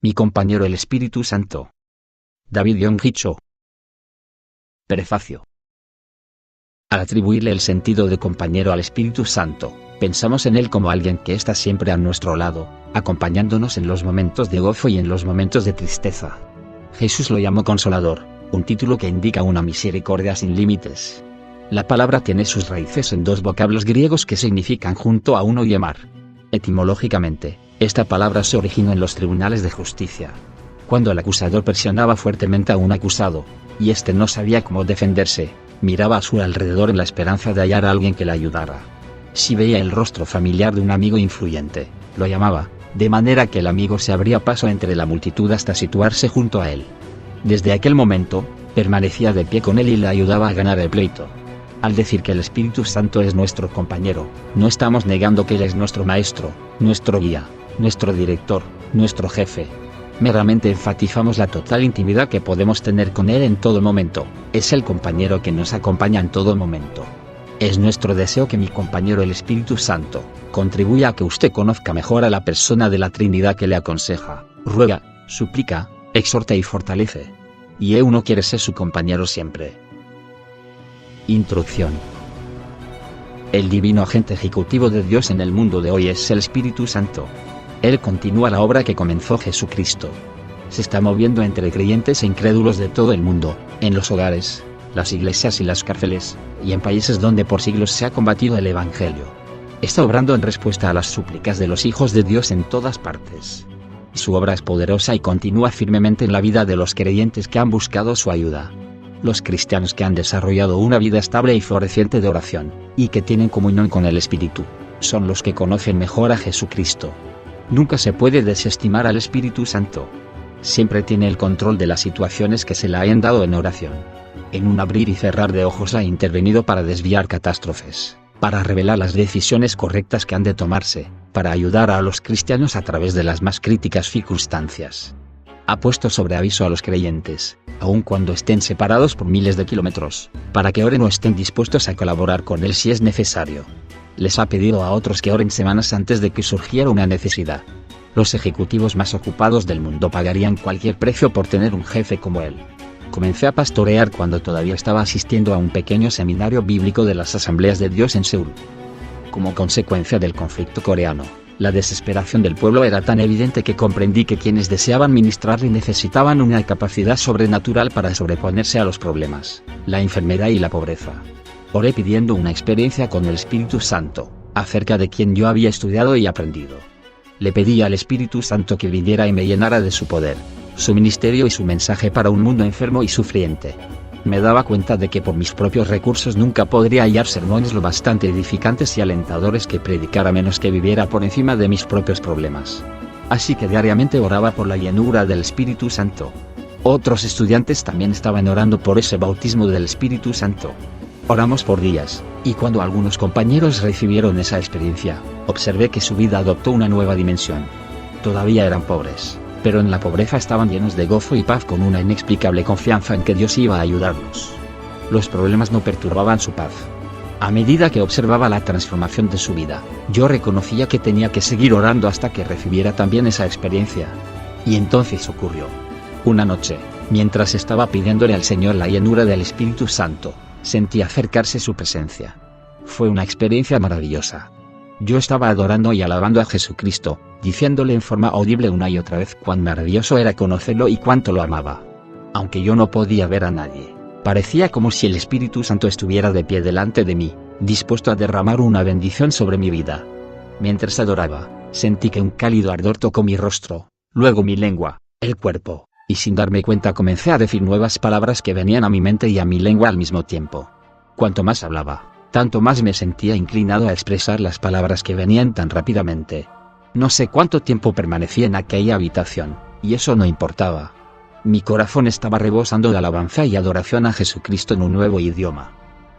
Mi compañero el Espíritu Santo. David Yonggi Cho. Prefacio. Al atribuirle el sentido de compañero al Espíritu Santo, pensamos en él como alguien que está siempre a nuestro lado, acompañándonos en los momentos de gozo y en los momentos de tristeza. Jesús lo llamó Consolador, un título que indica una misericordia sin límites. La palabra tiene sus raíces en dos vocablos griegos que significan junto a uno y amar. Etimológicamente, esta palabra se originó en los tribunales de justicia. Cuando el acusador presionaba fuertemente a un acusado, y éste no sabía cómo defenderse, miraba a su alrededor en la esperanza de hallar a alguien que le ayudara. Si veía el rostro familiar de un amigo influyente, lo llamaba, de manera que el amigo se abría paso entre la multitud hasta situarse junto a él. Desde aquel momento, permanecía de pie con él y le ayudaba a ganar el pleito. Al decir que el Espíritu Santo es nuestro compañero, no estamos negando que Él es nuestro maestro, nuestro guía, nuestro director, nuestro jefe. Meramente enfatizamos la total intimidad que podemos tener con Él en todo momento. Es el compañero que nos acompaña en todo momento. Es nuestro deseo que mi compañero el Espíritu Santo contribuya a que usted conozca mejor a la persona de la Trinidad que le aconseja, ruega, suplica, exhorta y fortalece. Y uno quiere ser su compañero siempre. Introducción. El divino agente ejecutivo de Dios en el mundo de hoy es el Espíritu Santo. Él continúa la obra que comenzó Jesucristo. Se está moviendo entre creyentes e incrédulos de todo el mundo, en los hogares, las iglesias y las cárceles, y en países donde por siglos se ha combatido el Evangelio. Está obrando en respuesta a las súplicas de los hijos de Dios en todas partes. Su obra es poderosa y continúa firmemente en la vida de los creyentes que han buscado su ayuda. Los cristianos que han desarrollado una vida estable y floreciente de oración, y que tienen comunión con el Espíritu, son los que conocen mejor a Jesucristo. Nunca se puede desestimar al Espíritu Santo. Siempre tiene el control de las situaciones que se le hayan dado en oración. En un abrir y cerrar de ojos ha intervenido para desviar catástrofes, para revelar las decisiones correctas que han de tomarse, para ayudar a los cristianos a través de las más críticas circunstancias. Ha puesto sobre aviso a los creyentes, aun cuando estén separados por miles de kilómetros, para que oren o estén dispuestos a colaborar con Él si es necesario. Les ha pedido a otros que oren semanas antes de que surgiera una necesidad. Los ejecutivos más ocupados del mundo pagarían cualquier precio por tener un jefe como él. Comencé a pastorear cuando todavía estaba asistiendo a un pequeño seminario bíblico de las Asambleas de Dios en Seúl. Como consecuencia del conflicto coreano, la desesperación del pueblo era tan evidente que comprendí que quienes deseaban ministrarle necesitaban una capacidad sobrenatural para sobreponerse a los problemas, la enfermedad y la pobreza. Oré pidiendo una experiencia con el Espíritu Santo, acerca de quien yo había estudiado y aprendido. Le pedí al Espíritu Santo que viniera y me llenara de su poder, su ministerio y su mensaje para un mundo enfermo y sufriente. Me daba cuenta de que por mis propios recursos nunca podría hallar sermones lo bastante edificantes y alentadores que predicara menos que viviera por encima de mis propios problemas. Así que diariamente oraba por la llenura del Espíritu Santo. Otros estudiantes también estaban orando por ese bautismo del Espíritu Santo. Oramos por días, y cuando algunos compañeros recibieron esa experiencia, observé que su vida adoptó una nueva dimensión. Todavía eran pobres, pero en la pobreza estaban llenos de gozo y paz con una inexplicable confianza en que Dios iba a ayudarlos. Los problemas no perturbaban su paz. A medida que observaba la transformación de su vida, yo reconocía que tenía que seguir orando hasta que recibiera también esa experiencia. Y entonces ocurrió. Una noche, mientras estaba pidiéndole al Señor la llenura del Espíritu Santo, sentí acercarse su presencia. Fue una experiencia maravillosa. Yo estaba adorando y alabando a Jesucristo, diciéndole en forma audible una y otra vez cuán maravilloso era conocerlo y cuánto lo amaba. Aunque yo no podía ver a nadie, parecía como si el Espíritu Santo estuviera de pie delante de mí, dispuesto a derramar una bendición sobre mi vida. Mientras adoraba, sentí que un cálido ardor tocó mi rostro, luego mi lengua, el cuerpo, y sin darme cuenta comencé a decir nuevas palabras que venían a mi mente y a mi lengua al mismo tiempo. Cuanto más hablaba, tanto más me sentía inclinado a expresar las palabras que venían tan rápidamente. No sé cuánto tiempo permanecí en aquella habitación, y eso no importaba. Mi corazón estaba rebosando de alabanza y adoración a Jesucristo en un nuevo idioma.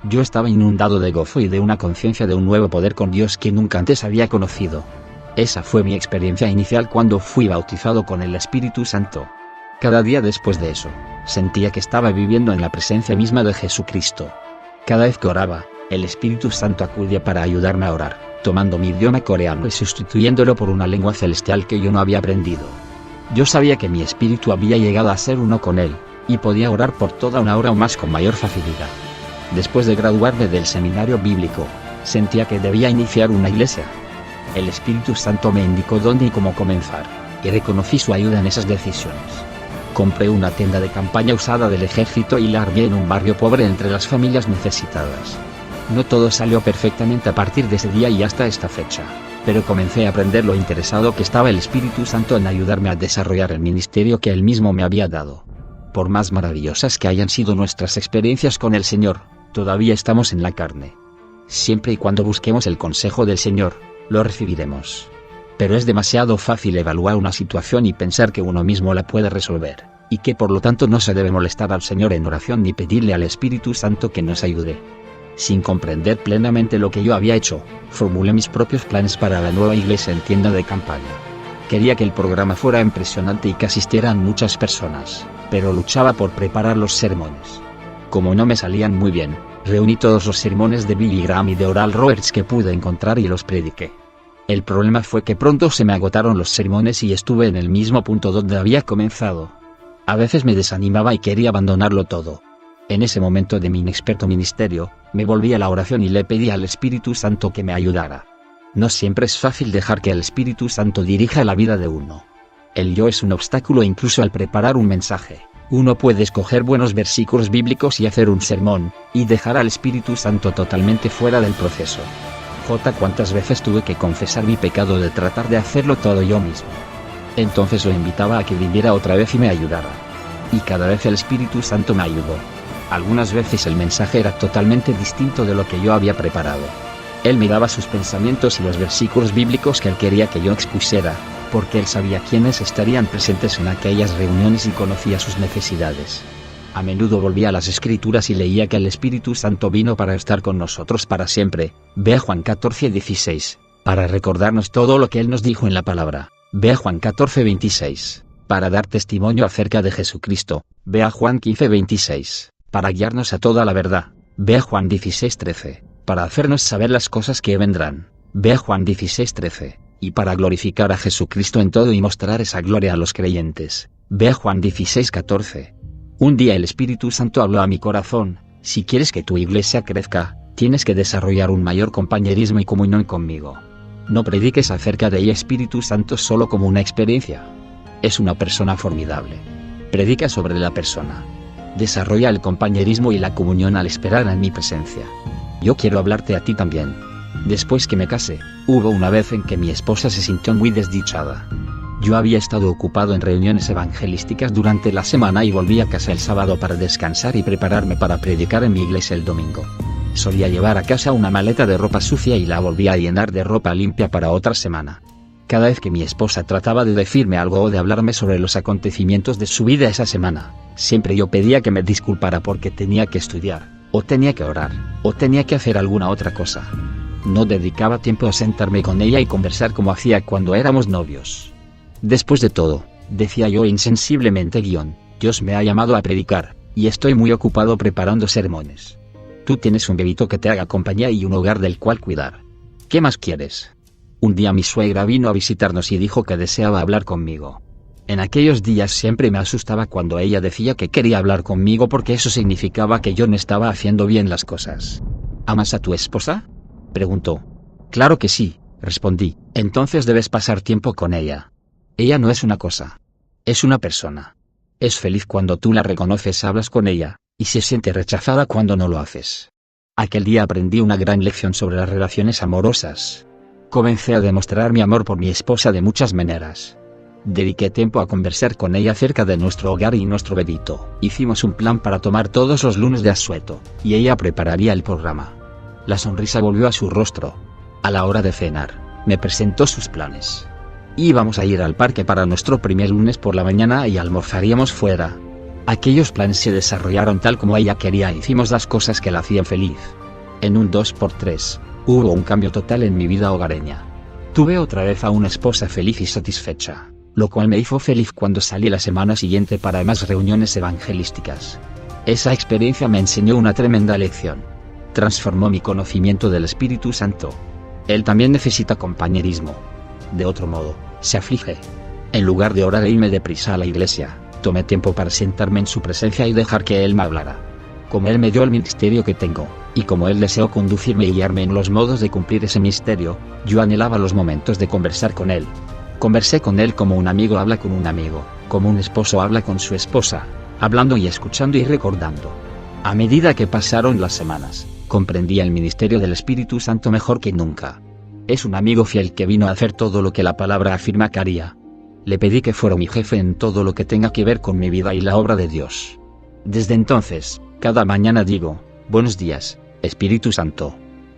Yo estaba inundado de gozo y de una conciencia de un nuevo poder con Dios que nunca antes había conocido. Esa fue mi experiencia inicial cuando fui bautizado con el Espíritu Santo. Cada día después de eso, sentía que estaba viviendo en la presencia misma de Jesucristo. Cada vez que oraba, el Espíritu Santo acudía para ayudarme a orar, tomando mi idioma coreano y sustituyéndolo por una lengua celestial que yo no había aprendido. Yo sabía que mi espíritu había llegado a ser uno con él, y podía orar por toda una hora o más con mayor facilidad. Después de graduarme del seminario bíblico, sentía que debía iniciar una iglesia. El Espíritu Santo me indicó dónde y cómo comenzar, y reconocí su ayuda en esas decisiones. Compré una tienda de campaña usada del ejército y la armé en un barrio pobre entre las familias necesitadas. No todo salió perfectamente a partir de ese día y hasta esta fecha, pero comencé a aprender lo interesado que estaba el Espíritu Santo en ayudarme a desarrollar el ministerio que Él mismo me había dado. Por más maravillosas que hayan sido nuestras experiencias con el Señor, todavía estamos en la carne. Siempre y cuando busquemos el consejo del Señor, lo recibiremos. Pero es demasiado fácil evaluar una situación y pensar que uno mismo la puede resolver, y que por lo tanto no se debe molestar al Señor en oración ni pedirle al Espíritu Santo que nos ayude. Sin comprender plenamente lo que yo había hecho, formulé mis propios planes para la nueva iglesia en tienda de campaña. Quería que el programa fuera impresionante y que asistieran muchas personas, pero luchaba por preparar los sermones. Como no me salían muy bien, reuní todos los sermones de Billy Graham y de Oral Roberts que pude encontrar y los prediqué. El problema fue que pronto se me agotaron los sermones y estuve en el mismo punto donde había comenzado. A veces me desanimaba y quería abandonarlo todo. En ese momento de mi inexperto ministerio, me volví a la oración y le pedí al Espíritu Santo que me ayudara. No siempre es fácil dejar que el Espíritu Santo dirija la vida de uno. El yo es un obstáculo incluso al preparar un mensaje. Uno puede escoger buenos versículos bíblicos y hacer un sermón, y dejar al Espíritu Santo totalmente fuera del proceso. ¿Cuántas veces tuve que confesar mi pecado de tratar de hacerlo todo yo mismo? Entonces lo invitaba a que viniera otra vez y me ayudara. Y cada vez el Espíritu Santo me ayudó. Algunas veces el mensaje era totalmente distinto de lo que yo había preparado. Él me daba sus pensamientos y los versículos bíblicos que él quería que yo expusiera, porque él sabía quiénes estarían presentes en aquellas reuniones y conocía sus necesidades. A menudo volvía a las Escrituras y leía que el Espíritu Santo vino para estar con nosotros para siempre. Ve Juan 14:16, para recordarnos todo lo que Él nos dijo en la palabra. Ve Juan 14:26, para dar testimonio acerca de Jesucristo. Ve Juan 15:26, para guiarnos a toda la verdad. Ve Juan 16:13, para hacernos saber las cosas que vendrán. Ve Juan 16:13, y para glorificar a Jesucristo en todo y mostrar esa gloria a los creyentes. Ve Juan 16:14. Un día el Espíritu Santo habló a mi corazón: si quieres que tu iglesia crezca, tienes que desarrollar un mayor compañerismo y comunión conmigo. No prediques acerca de ella, Espíritu Santo, solo como una experiencia. Es una persona formidable. Predica sobre la persona. Desarrolla el compañerismo y la comunión al esperar en mi presencia. Yo quiero hablarte a ti también. Después que me casé, hubo una vez en que mi esposa se sintió muy desdichada. Yo había estado ocupado en reuniones evangelísticas durante la semana y volví a casa el sábado para descansar y prepararme para predicar en mi iglesia el domingo. Solía llevar a casa una maleta de ropa sucia y la volvía a llenar de ropa limpia para otra semana. Cada vez que mi esposa trataba de decirme algo o de hablarme sobre los acontecimientos de su vida esa semana, siempre yo pedía que me disculpara porque tenía que estudiar, o tenía que orar, o tenía que hacer alguna otra cosa. No dedicaba tiempo a sentarme con ella y conversar como hacía cuando éramos novios. Después de todo, decía yo insensiblemente, Dios me ha llamado a predicar, y estoy muy ocupado preparando sermones. Tú tienes un bebito que te haga compañía y un hogar del cual cuidar. ¿Qué más quieres? Un día mi suegra vino a visitarnos y dijo que deseaba hablar conmigo. En aquellos días siempre me asustaba cuando ella decía que quería hablar conmigo porque eso significaba que yo no estaba haciendo bien las cosas. ¿Amas a tu esposa?, preguntó. Claro que sí, respondí. Entonces debes pasar tiempo con ella. Ella no es una cosa. Es una persona. Es feliz cuando tú la reconoces, hablas con ella, y se siente rechazada cuando no lo haces. Aquel día aprendí una gran lección sobre las relaciones amorosas. Comencé a demostrar mi amor por mi esposa de muchas maneras. Dediqué tiempo a conversar con ella acerca de nuestro hogar y nuestro bebito. Hicimos un plan para tomar todos los lunes de asueto, y ella prepararía el programa. La sonrisa volvió a su rostro. A la hora de cenar, me presentó sus planes. Íbamos a ir al parque para nuestro primer lunes por la mañana y almorzaríamos fuera. Aquellos planes se desarrollaron tal como ella quería e hicimos las cosas que la hacían feliz. En un 2x3, hubo un cambio total en mi vida hogareña. Tuve otra vez a una esposa feliz y satisfecha, lo cual me hizo feliz cuando salí la semana siguiente para más reuniones evangelísticas. Esa experiencia me enseñó una tremenda lección. Transformó mi conocimiento del Espíritu Santo. Él también necesita compañerismo. De otro modo, se aflige. En lugar de orar e irme deprisa a la iglesia, tomé tiempo para sentarme en su presencia y dejar que Él me hablara. Como Él me dio el ministerio que tengo, y como Él deseó conducirme y guiarme en los modos de cumplir ese misterio, yo anhelaba los momentos de conversar con Él. Conversé con Él como un amigo habla con un amigo, como un esposo habla con su esposa, hablando y escuchando y recordando. A medida que pasaron las semanas, comprendía el ministerio del Espíritu Santo mejor que nunca. Es un amigo fiel que vino a hacer todo lo que la palabra afirma que haría. Le pedí que fuera mi jefe en todo lo que tenga que ver con mi vida y la obra de Dios. Desde entonces, cada mañana digo, buenos días, Espíritu Santo.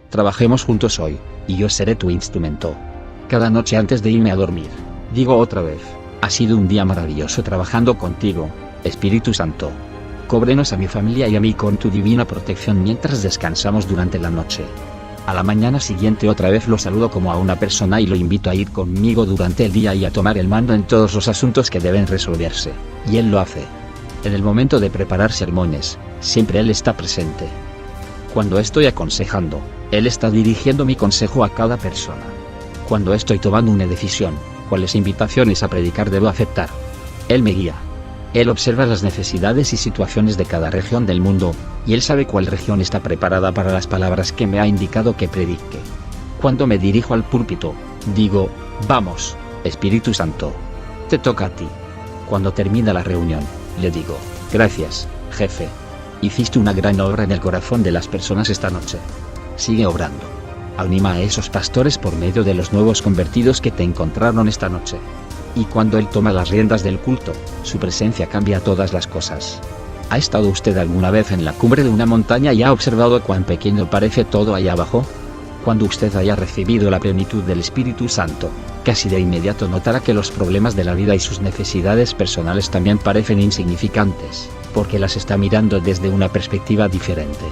Trabajemos juntos hoy, y yo seré tu instrumento. Cada noche antes de irme a dormir, digo otra vez, ha sido un día maravilloso trabajando contigo, Espíritu Santo. Cóbrenos a mi familia y a mí con tu divina protección mientras descansamos durante la noche. A la mañana siguiente otra vez lo saludo como a una persona y lo invito a ir conmigo durante el día y a tomar el mando en todos los asuntos que deben resolverse, y él lo hace. En el momento de preparar sermones, siempre él está presente. Cuando estoy aconsejando, él está dirigiendo mi consejo a cada persona. Cuando estoy tomando una decisión, cuáles invitaciones a predicar debo aceptar, él me guía. Él observa las necesidades y situaciones de cada región del mundo, y él sabe cuál región está preparada para las palabras que me ha indicado que predique. Cuando me dirijo al púlpito, digo, vamos, Espíritu Santo. Te toca a ti. Cuando termina la reunión, le digo, gracias, jefe. Hiciste una gran obra en el corazón de las personas esta noche. Sigue obrando. Anima a esos pastores por medio de los nuevos convertidos que te encontraron esta noche. Y cuando él toma las riendas del culto, su presencia cambia todas las cosas. ¿Ha estado usted alguna vez en la cumbre de una montaña y ha observado cuán pequeño parece todo allá abajo? Cuando usted haya recibido la plenitud del Espíritu Santo, casi de inmediato notará que los problemas de la vida y sus necesidades personales también parecen insignificantes, porque las está mirando desde una perspectiva diferente.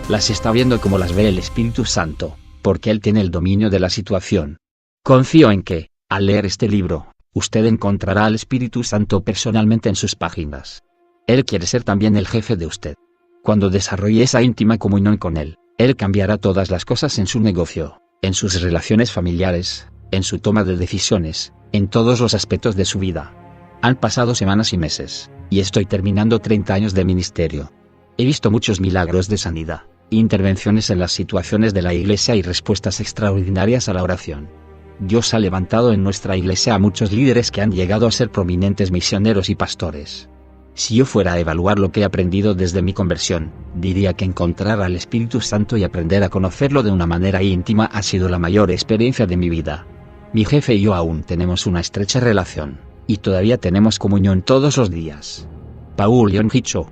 Las está viendo como las ve el Espíritu Santo, porque Él tiene el dominio de la situación. Confío en que, al leer este libro, usted encontrará al Espíritu Santo personalmente en sus páginas. Él quiere ser también el jefe de usted. Cuando desarrolle esa íntima comunión con Él, Él cambiará todas las cosas en su negocio, en sus relaciones familiares, en su toma de decisiones, en todos los aspectos de su vida. Han pasado semanas y meses, y estoy terminando 30 años de ministerio. He visto muchos milagros de sanidad, intervenciones en las situaciones de la iglesia y respuestas extraordinarias a la oración. Dios ha levantado en nuestra iglesia a muchos líderes que han llegado a ser prominentes misioneros y pastores. Si yo fuera a evaluar lo que he aprendido desde mi conversión, diría que encontrar al Espíritu Santo y aprender a conocerlo de una manera íntima ha sido la mayor experiencia de mi vida. Mi jefe y yo aún tenemos una estrecha relación, y todavía tenemos comunión todos los días. Paul Yong-Hee,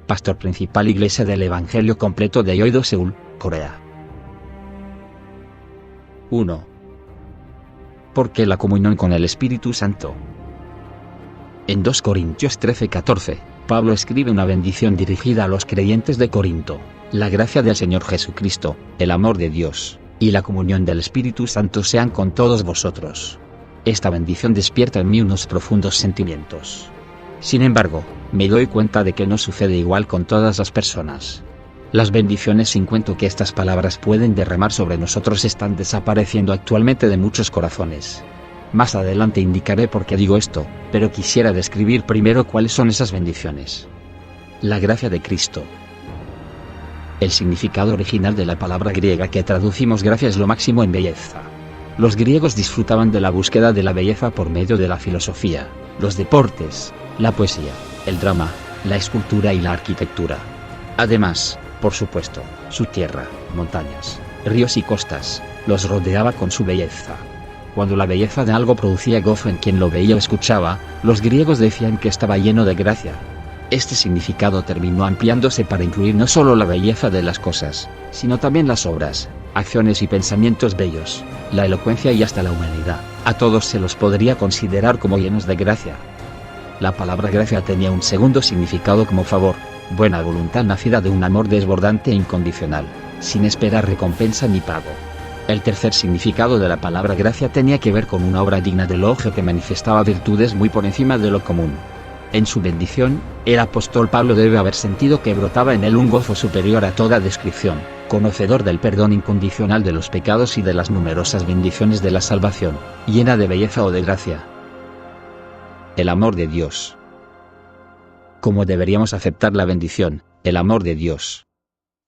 pastor principal Iglesia del Evangelio Completo de Yeouido, Seúl, Corea. 1. ¿Por qué la comunión con el Espíritu Santo? En 2 Corintios 13:14, Pablo escribe una bendición dirigida a los creyentes de Corinto: la gracia del Señor Jesucristo, el amor de Dios, y la comunión del Espíritu Santo sean con todos vosotros. Esta bendición despierta en mí unos profundos sentimientos. Sin embargo, me doy cuenta de que no sucede igual con todas las personas. Las bendiciones sin cuento que estas palabras pueden derramar sobre nosotros están desapareciendo actualmente de muchos corazones. Más adelante indicaré por qué digo esto, pero quisiera describir primero cuáles son esas bendiciones. La gracia de Cristo. El significado original de la palabra griega que traducimos gracia es lo máximo en belleza. Los griegos disfrutaban de la búsqueda de la belleza por medio de la filosofía, los deportes, la poesía, el drama, la escultura y la arquitectura. Además, por supuesto, su tierra, montañas, ríos y costas, los rodeaba con su belleza. Cuando la belleza de algo producía gozo en quien lo veía o escuchaba, los griegos decían que estaba lleno de gracia. Este significado terminó ampliándose para incluir no solo la belleza de las cosas, sino también las obras, acciones y pensamientos bellos, la elocuencia y hasta la humanidad. A todos se los podría considerar como llenos de gracia. La palabra gracia tenía un segundo significado como favor, buena voluntad nacida de un amor desbordante e incondicional, sin esperar recompensa ni pago. El tercer significado de la palabra gracia tenía que ver con una obra digna de elogio que manifestaba virtudes muy por encima de lo común. En su bendición, el apóstol Pablo debe haber sentido que brotaba en él un gozo superior a toda descripción, conocedor del perdón incondicional de los pecados y de las numerosas bendiciones de la salvación, llena de belleza o de gracia. el amor de Dios. ¿Cómo deberíamos aceptar la bendición, el amor de Dios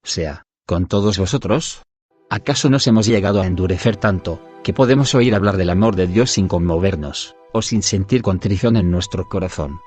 sea con todos vosotros? ¿Acaso nos hemos llegado a endurecer tanto, que podemos oír hablar del amor de Dios sin conmovernos, o sin sentir contrición en nuestro corazón?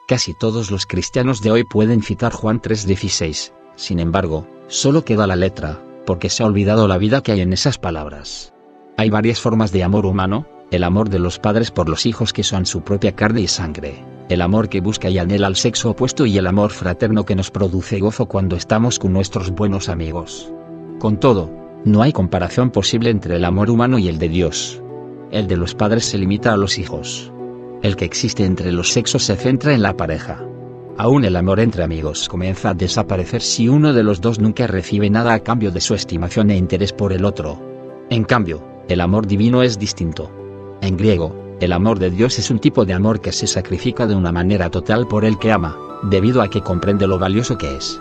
Casi todos los cristianos de hoy pueden citar Juan 3:16, sin embargo, solo queda la letra, porque se ha olvidado la vida que hay en esas palabras. Hay varias formas de amor humano: el amor de los padres por los hijos que son su propia carne y sangre, el amor que busca y anhela al sexo opuesto y el amor fraterno que nos produce gozo cuando estamos con nuestros buenos amigos. Con todo, no hay comparación posible entre el amor humano y el de Dios. El de los padres se limita a los hijos. El que existe entre los sexos se centra en la pareja. Aún el amor entre amigos comienza a desaparecer si uno de los dos nunca recibe nada a cambio de su estimación e interés por el otro. En cambio, el amor divino es distinto. En griego, el amor de Dios es un tipo de amor que se sacrifica de una manera total por el que ama, debido a que comprende lo valioso que es.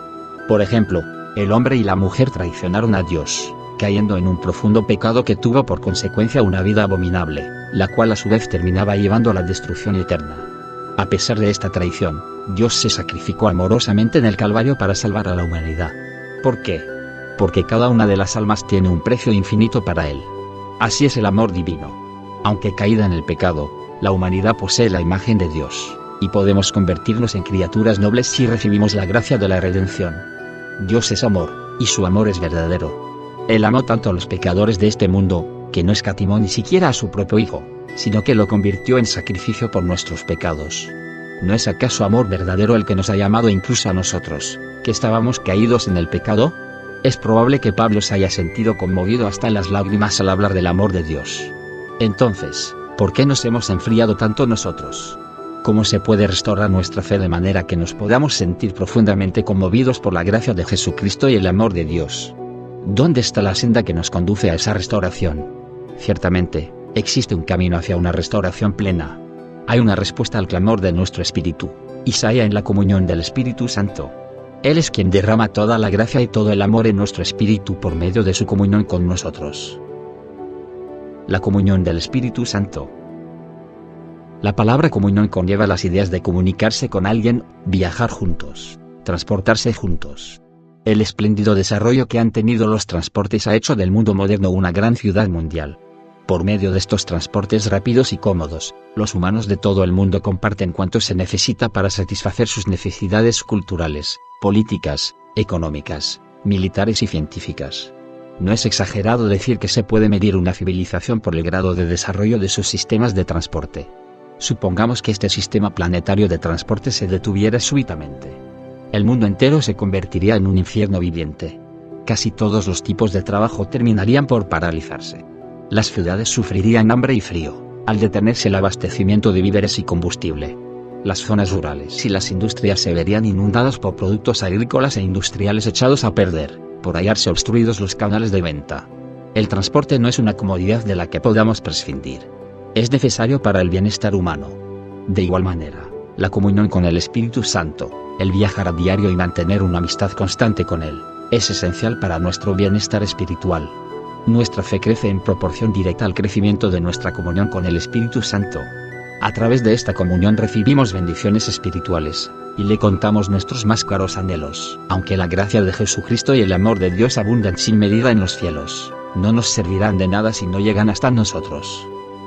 Por ejemplo, el hombre y la mujer traicionaron a Dios, cayendo en un profundo pecado que tuvo por consecuencia una vida abominable, la cual a su vez terminaba llevando a la destrucción eterna. A pesar de esta traición, Dios se sacrificó amorosamente en el Calvario para salvar a la humanidad. ¿Por qué? Porque cada una de las almas tiene un precio infinito para Él. Así es el amor divino. Aunque caída en el pecado, la humanidad posee la imagen de Dios, y podemos convertirnos en criaturas nobles si recibimos la gracia de la redención. Dios es amor, y su amor es verdadero. Él amó tanto a los pecadores de este mundo, que no escatimó ni siquiera a su propio Hijo, sino que lo convirtió en sacrificio por nuestros pecados. ¿No es acaso amor verdadero el que nos ha llamado incluso a nosotros, que estábamos caídos en el pecado? Es probable que Pablo se haya sentido conmovido hasta en las lágrimas al hablar del amor de Dios. Entonces, ¿por qué nos hemos enfriado tanto nosotros? ¿Cómo se puede restaurar nuestra fe de manera que nos podamos sentir profundamente conmovidos por la gracia de Jesucristo y el amor de Dios? ¿Dónde está la senda que nos conduce a esa restauración? Ciertamente, existe un camino hacia una restauración plena. Hay una respuesta al clamor de nuestro espíritu, y se halla en la comunión del Espíritu Santo. Él es quien derrama toda la gracia y todo el amor en nuestro espíritu por medio de su comunión con nosotros. La comunión del Espíritu Santo. La palabra comunión conlleva las ideas de comunicarse con alguien, viajar juntos, transportarse juntos. El espléndido desarrollo que han tenido los transportes ha hecho del mundo moderno una gran ciudad mundial. Por medio de estos transportes rápidos y cómodos, los humanos de todo el mundo comparten cuanto se necesita para satisfacer sus necesidades culturales, políticas, económicas, militares y científicas. No es exagerado decir que se puede medir una civilización por el grado de desarrollo de sus sistemas de transporte. Supongamos que este sistema planetario de transporte se detuviera súbitamente. El mundo entero se convertiría en un infierno viviente. Casi todos los tipos de trabajo terminarían por paralizarse. Las ciudades sufrirían hambre y frío, al detenerse el abastecimiento de víveres y combustible. Las zonas rurales y las industrias se verían inundadas por productos agrícolas e industriales echados a perder, por hallarse obstruidos los canales de venta. El transporte no es una comodidad de la que podamos prescindir. Es necesario para el bienestar humano. De igual manera, la comunión con el Espíritu Santo, el viajar a diario y mantener una amistad constante con Él, es esencial para nuestro bienestar espiritual. Nuestra fe crece en proporción directa al crecimiento de nuestra comunión con el Espíritu Santo. A través de esta comunión recibimos bendiciones espirituales, y le contamos nuestros más caros anhelos. Aunque la gracia de Jesucristo y el amor de Dios abundan sin medida en los cielos, no nos servirán de nada si no llegan hasta nosotros.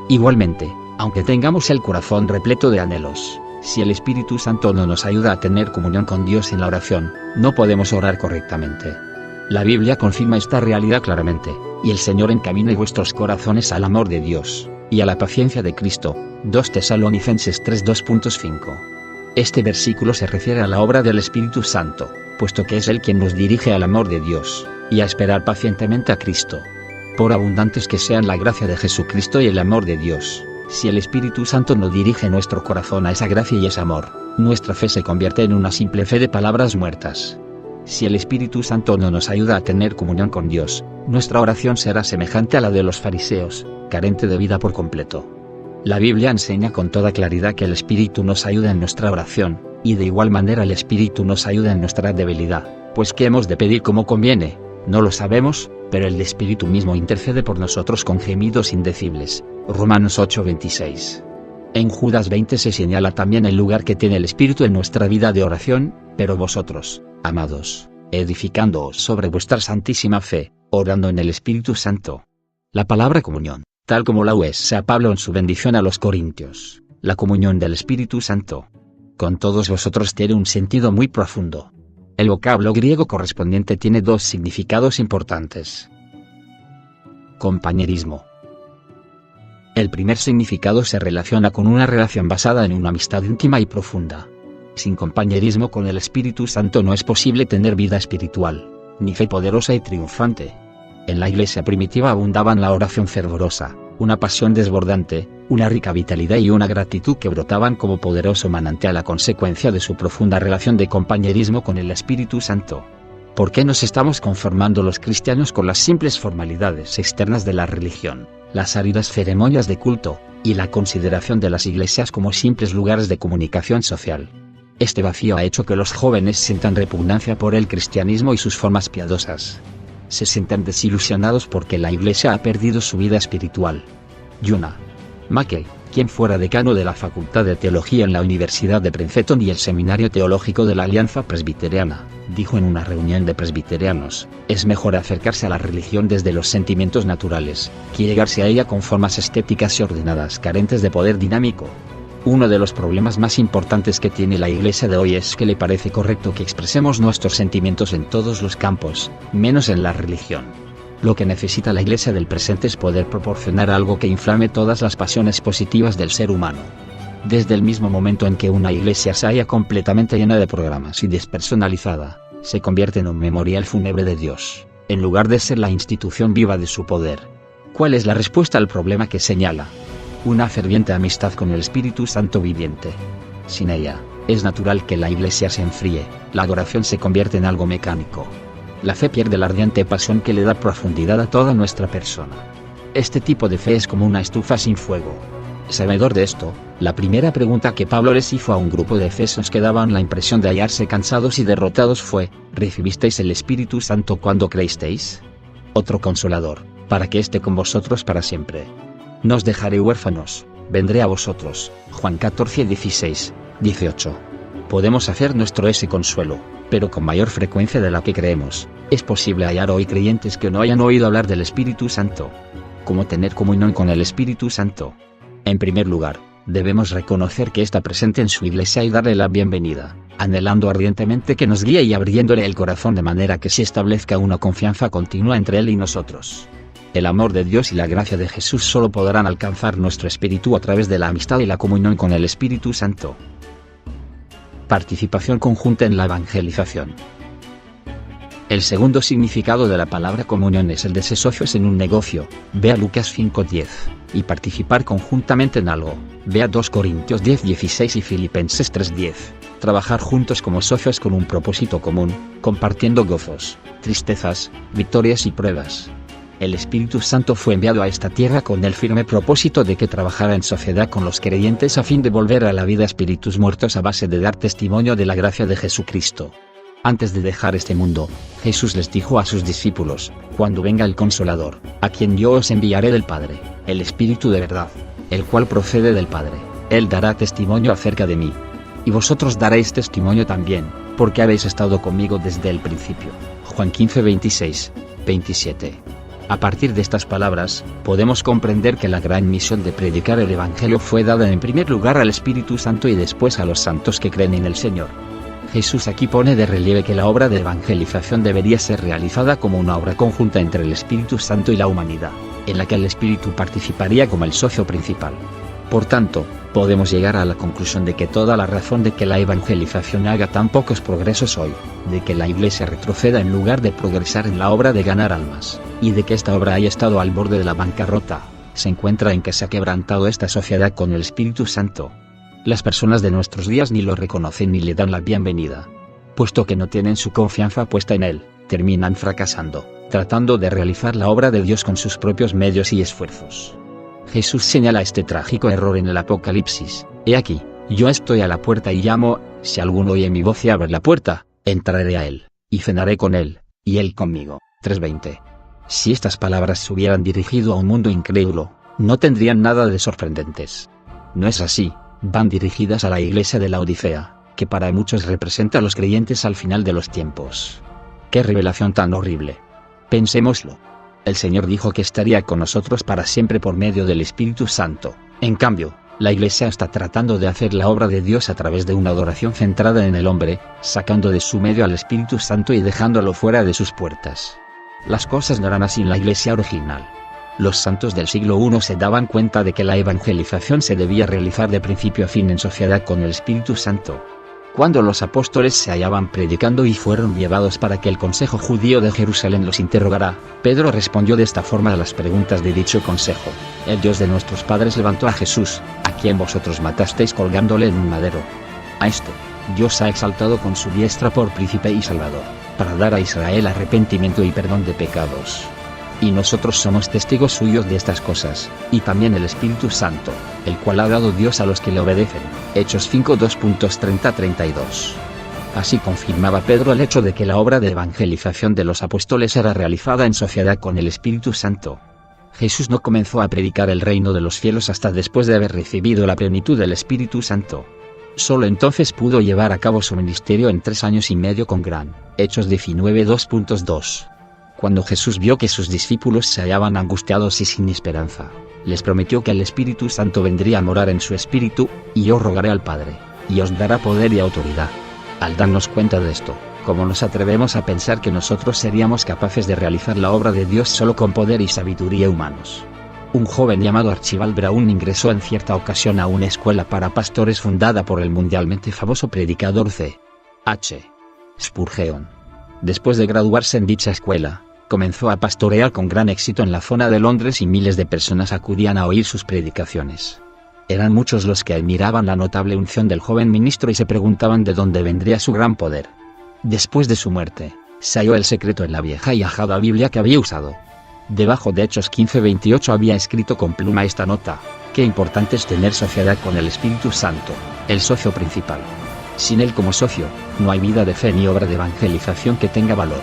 Igualmente, aunque tengamos el corazón repleto de anhelos, si el Espíritu Santo no nos ayuda a tener comunión con Dios en la oración, no podemos orar correctamente. La Biblia confirma esta realidad claramente, y el Señor encamine vuestros corazones al amor de Dios, y a la paciencia de Cristo. 2 Tesalonicenses 3:2.5. Este versículo se refiere a la obra del Espíritu Santo, puesto que es Él quien nos dirige al amor de Dios, y a esperar pacientemente a Cristo. Por abundantes que sean la gracia de Jesucristo y el amor de Dios, si el Espíritu Santo no dirige nuestro corazón a esa gracia y ese amor, nuestra fe se convierte en una simple fe de palabras muertas. Si el Espíritu Santo no nos ayuda a tener comunión con Dios, nuestra oración será semejante a la de los fariseos, carente de vida por completo. La Biblia enseña con toda claridad que el Espíritu nos ayuda en nuestra oración, y de igual manera el Espíritu nos ayuda en nuestra debilidad, pues ¿qué hemos de pedir como conviene? No lo sabemos, pero el Espíritu mismo intercede por nosotros con gemidos indecibles. Romanos 8:26. En Judas 20 se señala también el lugar que tiene el Espíritu en nuestra vida de oración, pero vosotros, amados, edificándoos sobre vuestra santísima fe, orando en el Espíritu Santo. La palabra comunión, tal como la usa Pablo en su bendición a los Corintios, la comunión del Espíritu Santo, con todos vosotros tiene un sentido muy profundo. El vocablo griego correspondiente tiene dos significados importantes. Compañerismo. El primer significado se relaciona con una relación basada en una amistad íntima y profunda. Sin compañerismo con el Espíritu Santo no es posible tener vida espiritual, ni fe poderosa y triunfante. En la iglesia primitiva abundaban la oración fervorosa, una pasión desbordante, una rica vitalidad y una gratitud que brotaban como poderoso manantial a consecuencia de su profunda relación de compañerismo con el Espíritu Santo. ¿Por qué nos estamos conformando los cristianos con las simples formalidades externas de la religión, las áridas ceremonias de culto, y la consideración de las iglesias como simples lugares de comunicación social? Este vacío ha hecho que los jóvenes sientan repugnancia por el cristianismo y sus formas piadosas. Se sienten desilusionados porque la iglesia ha perdido su vida espiritual. Yuna Mackey, quien fuera decano de la Facultad de Teología en la Universidad de Princeton y el Seminario Teológico de la Alianza Presbiteriana, dijo en una reunión de presbiterianos: es mejor acercarse a la religión desde los sentimientos naturales, que llegarse a ella con formas estéticas y ordenadas carentes de poder dinámico. Uno de los problemas más importantes que tiene la iglesia de hoy es que le parece correcto que expresemos nuestros sentimientos en todos los campos, menos en la religión. Lo que necesita la iglesia del presente es poder proporcionar algo que inflame todas las pasiones positivas del ser humano. Desde el mismo momento en que una iglesia se halla completamente llena de programas y despersonalizada, se convierte en un memorial fúnebre de Dios, en lugar de ser la institución viva de su poder. ¿Cuál es la respuesta al problema que señala? Una ferviente amistad con el Espíritu Santo viviente. Sin ella, es natural que la iglesia se enfríe, la adoración se convierte en algo mecánico. La fe pierde la ardiente pasión que le da profundidad a toda nuestra persona. Este tipo de fe es como una estufa sin fuego. Sabedor de esto, la primera pregunta que Pablo les hizo a un grupo de efesios que daban la impresión de hallarse cansados y derrotados fue: ¿recibisteis el Espíritu Santo cuando creísteis? Otro consolador, para que esté con vosotros para siempre. No os dejaré huérfanos, vendré a vosotros. Juan 14, 16, 18. Podemos hacer nuestro ese consuelo, pero con mayor frecuencia de la que creemos. Es posible hallar hoy creyentes que no hayan oído hablar del Espíritu Santo. ¿Cómo tener comunión con el Espíritu Santo? En primer lugar, debemos reconocer que está presente en su iglesia y darle la bienvenida, anhelando ardientemente que nos guíe y abriéndole el corazón de manera que se establezca una confianza continua entre Él y nosotros. El amor de Dios y la gracia de Jesús solo podrán alcanzar nuestro espíritu a través de la amistad y la comunión con el Espíritu Santo. Participación conjunta en la evangelización. El segundo significado de la palabra comunión es el de ser socios en un negocio, vea Lucas 5:10, y participar conjuntamente en algo, vea 2 Corintios 10:16 y Filipenses 3:10, trabajar juntos como socios con un propósito común, compartiendo gozos, tristezas, victorias y pruebas. El Espíritu Santo fue enviado a esta tierra con el firme propósito de que trabajara en sociedad con los creyentes a fin de volver a la vida espíritus muertos a base de dar testimonio de la gracia de Jesucristo. Antes de dejar este mundo, Jesús les dijo a sus discípulos: cuando venga el Consolador, a quien yo os enviaré del Padre, el Espíritu de verdad, el cual procede del Padre, Él dará testimonio acerca de mí. Y vosotros daréis testimonio también, porque habéis estado conmigo desde el principio. Juan 15, 26, 27. A partir de estas palabras, podemos comprender que la gran misión de predicar el Evangelio fue dada en primer lugar al Espíritu Santo y después a los santos que creen en el Señor. Jesús aquí pone de relieve que la obra de evangelización debería ser realizada como una obra conjunta entre el Espíritu Santo y la humanidad, en la que el Espíritu participaría como el socio principal. Por tanto, podemos llegar a la conclusión de que toda la razón de que la evangelización haga tan pocos progresos hoy, de que la Iglesia retroceda en lugar de progresar en la obra de ganar almas, y de que esta obra haya estado al borde de la bancarrota, se encuentra en que se ha quebrantado esta sociedad con el Espíritu Santo. Las personas de nuestros días ni lo reconocen ni le dan la bienvenida. Puesto que no tienen su confianza puesta en Él, terminan fracasando, tratando de realizar la obra de Dios con sus propios medios y esfuerzos. Jesús señala este trágico error en el Apocalipsis: he aquí, yo estoy a la puerta y llamo, si alguno oye mi voz y abre la puerta, entraré a él, y cenaré con él, y él conmigo. 3:20. Si estas palabras se hubieran dirigido a un mundo incrédulo, no tendrían nada de sorprendentes. No es así, van dirigidas a la iglesia de Laodicea, que para muchos representa a los creyentes al final de los tiempos. ¡Qué revelación tan horrible! Pensémoslo. El Señor dijo que estaría con nosotros para siempre por medio del Espíritu Santo. En cambio, la iglesia está tratando de hacer la obra de Dios a través de una adoración centrada en el hombre, sacando de su medio al Espíritu Santo y dejándolo fuera de sus puertas. Las cosas no eran así en la iglesia original. Los santos del siglo I se daban cuenta de que la evangelización se debía realizar de principio a fin en sociedad con el Espíritu Santo. Cuando los apóstoles se hallaban predicando y fueron llevados para que el consejo judío de Jerusalén los interrogara, Pedro respondió de esta forma a las preguntas de dicho consejo: el Dios de nuestros padres levantó a Jesús, a quien vosotros matasteis colgándole en un madero. A este, Dios ha exaltado con su diestra por príncipe y salvador, para dar a Israel arrepentimiento y perdón de pecados. Y nosotros somos testigos suyos de estas cosas, y también el Espíritu Santo, el cual ha dado Dios a los que le obedecen. Hechos 5:2.30-32. Así confirmaba Pedro el hecho de que la obra de evangelización de los apóstoles era realizada en sociedad con el Espíritu Santo. Jesús no comenzó a predicar el reino de los cielos hasta después de haber recibido la plenitud del Espíritu Santo. Solo entonces pudo llevar a cabo su ministerio en 3 años y medio con gran. Hechos 19:2.2. Cuando Jesús vio que sus discípulos se hallaban angustiados y sin esperanza, les prometió que el Espíritu Santo vendría a morar en su espíritu, y yo rogaré al Padre, y os dará poder y autoridad. Al darnos cuenta de esto, ¿cómo nos atrevemos a pensar que nosotros seríamos capaces de realizar la obra de Dios solo con poder y sabiduría humanos? Un joven llamado Archibald Brown ingresó en cierta ocasión a una escuela para pastores fundada por el mundialmente famoso predicador C. H. Spurgeon. Después de graduarse en dicha escuela, comenzó a pastorear con gran éxito en la zona de Londres y miles de personas acudían a oír sus predicaciones. Eran muchos los que admiraban la notable unción del joven ministro y se preguntaban de dónde vendría su gran poder. Después de su muerte, se halló el secreto en la vieja y ajada Biblia que había usado. Debajo de Hechos 15:28 había escrito con pluma esta nota: qué importante es tener sociedad con el Espíritu Santo, el socio principal. Sin él como socio, no hay vida de fe ni obra de evangelización que tenga valor.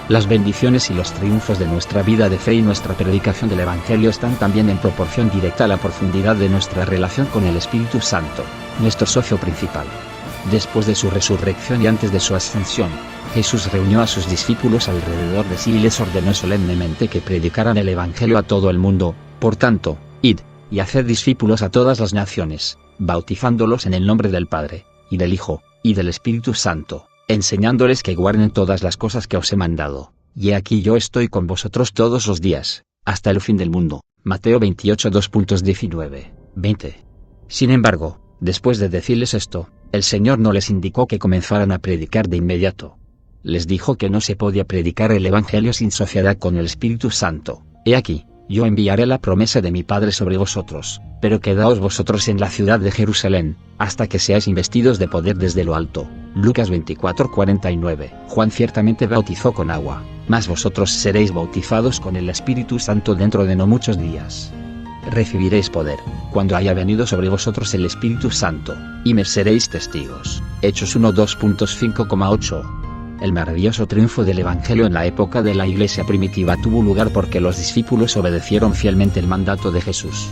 Las bendiciones y los triunfos de nuestra vida de fe y nuestra predicación del Evangelio están también en proporción directa a la profundidad de nuestra relación con el Espíritu Santo, nuestro socio principal. Después de su resurrección y antes de su ascensión, Jesús reunió a sus discípulos alrededor de sí y les ordenó solemnemente que predicaran el Evangelio a todo el mundo. Por tanto, id, y haced discípulos a todas las naciones, bautizándolos en el nombre del Padre, y del Hijo, y del Espíritu Santo, enseñándoles que guarden todas las cosas que os he mandado, y he aquí yo estoy con vosotros todos los días, hasta el fin del mundo. Mateo 28:2.19-20. Sin embargo, después de decirles esto, el Señor no les indicó que comenzaran a predicar de inmediato. Les dijo que no se podía predicar el Evangelio sin sociedad con el Espíritu Santo. He aquí, yo enviaré la promesa de mi Padre sobre vosotros, pero quedaos vosotros en la ciudad de Jerusalén, hasta que seáis investidos de poder desde lo alto. Lucas 24:49. Juan ciertamente bautizó con agua, mas vosotros seréis bautizados con el Espíritu Santo dentro de no muchos días. Recibiréis poder, cuando haya venido sobre vosotros el Espíritu Santo, y me seréis testigos. Hechos 1:2.5,8. El maravilloso triunfo del Evangelio en la época de la Iglesia primitiva tuvo lugar porque los discípulos obedecieron fielmente el mandato de Jesús.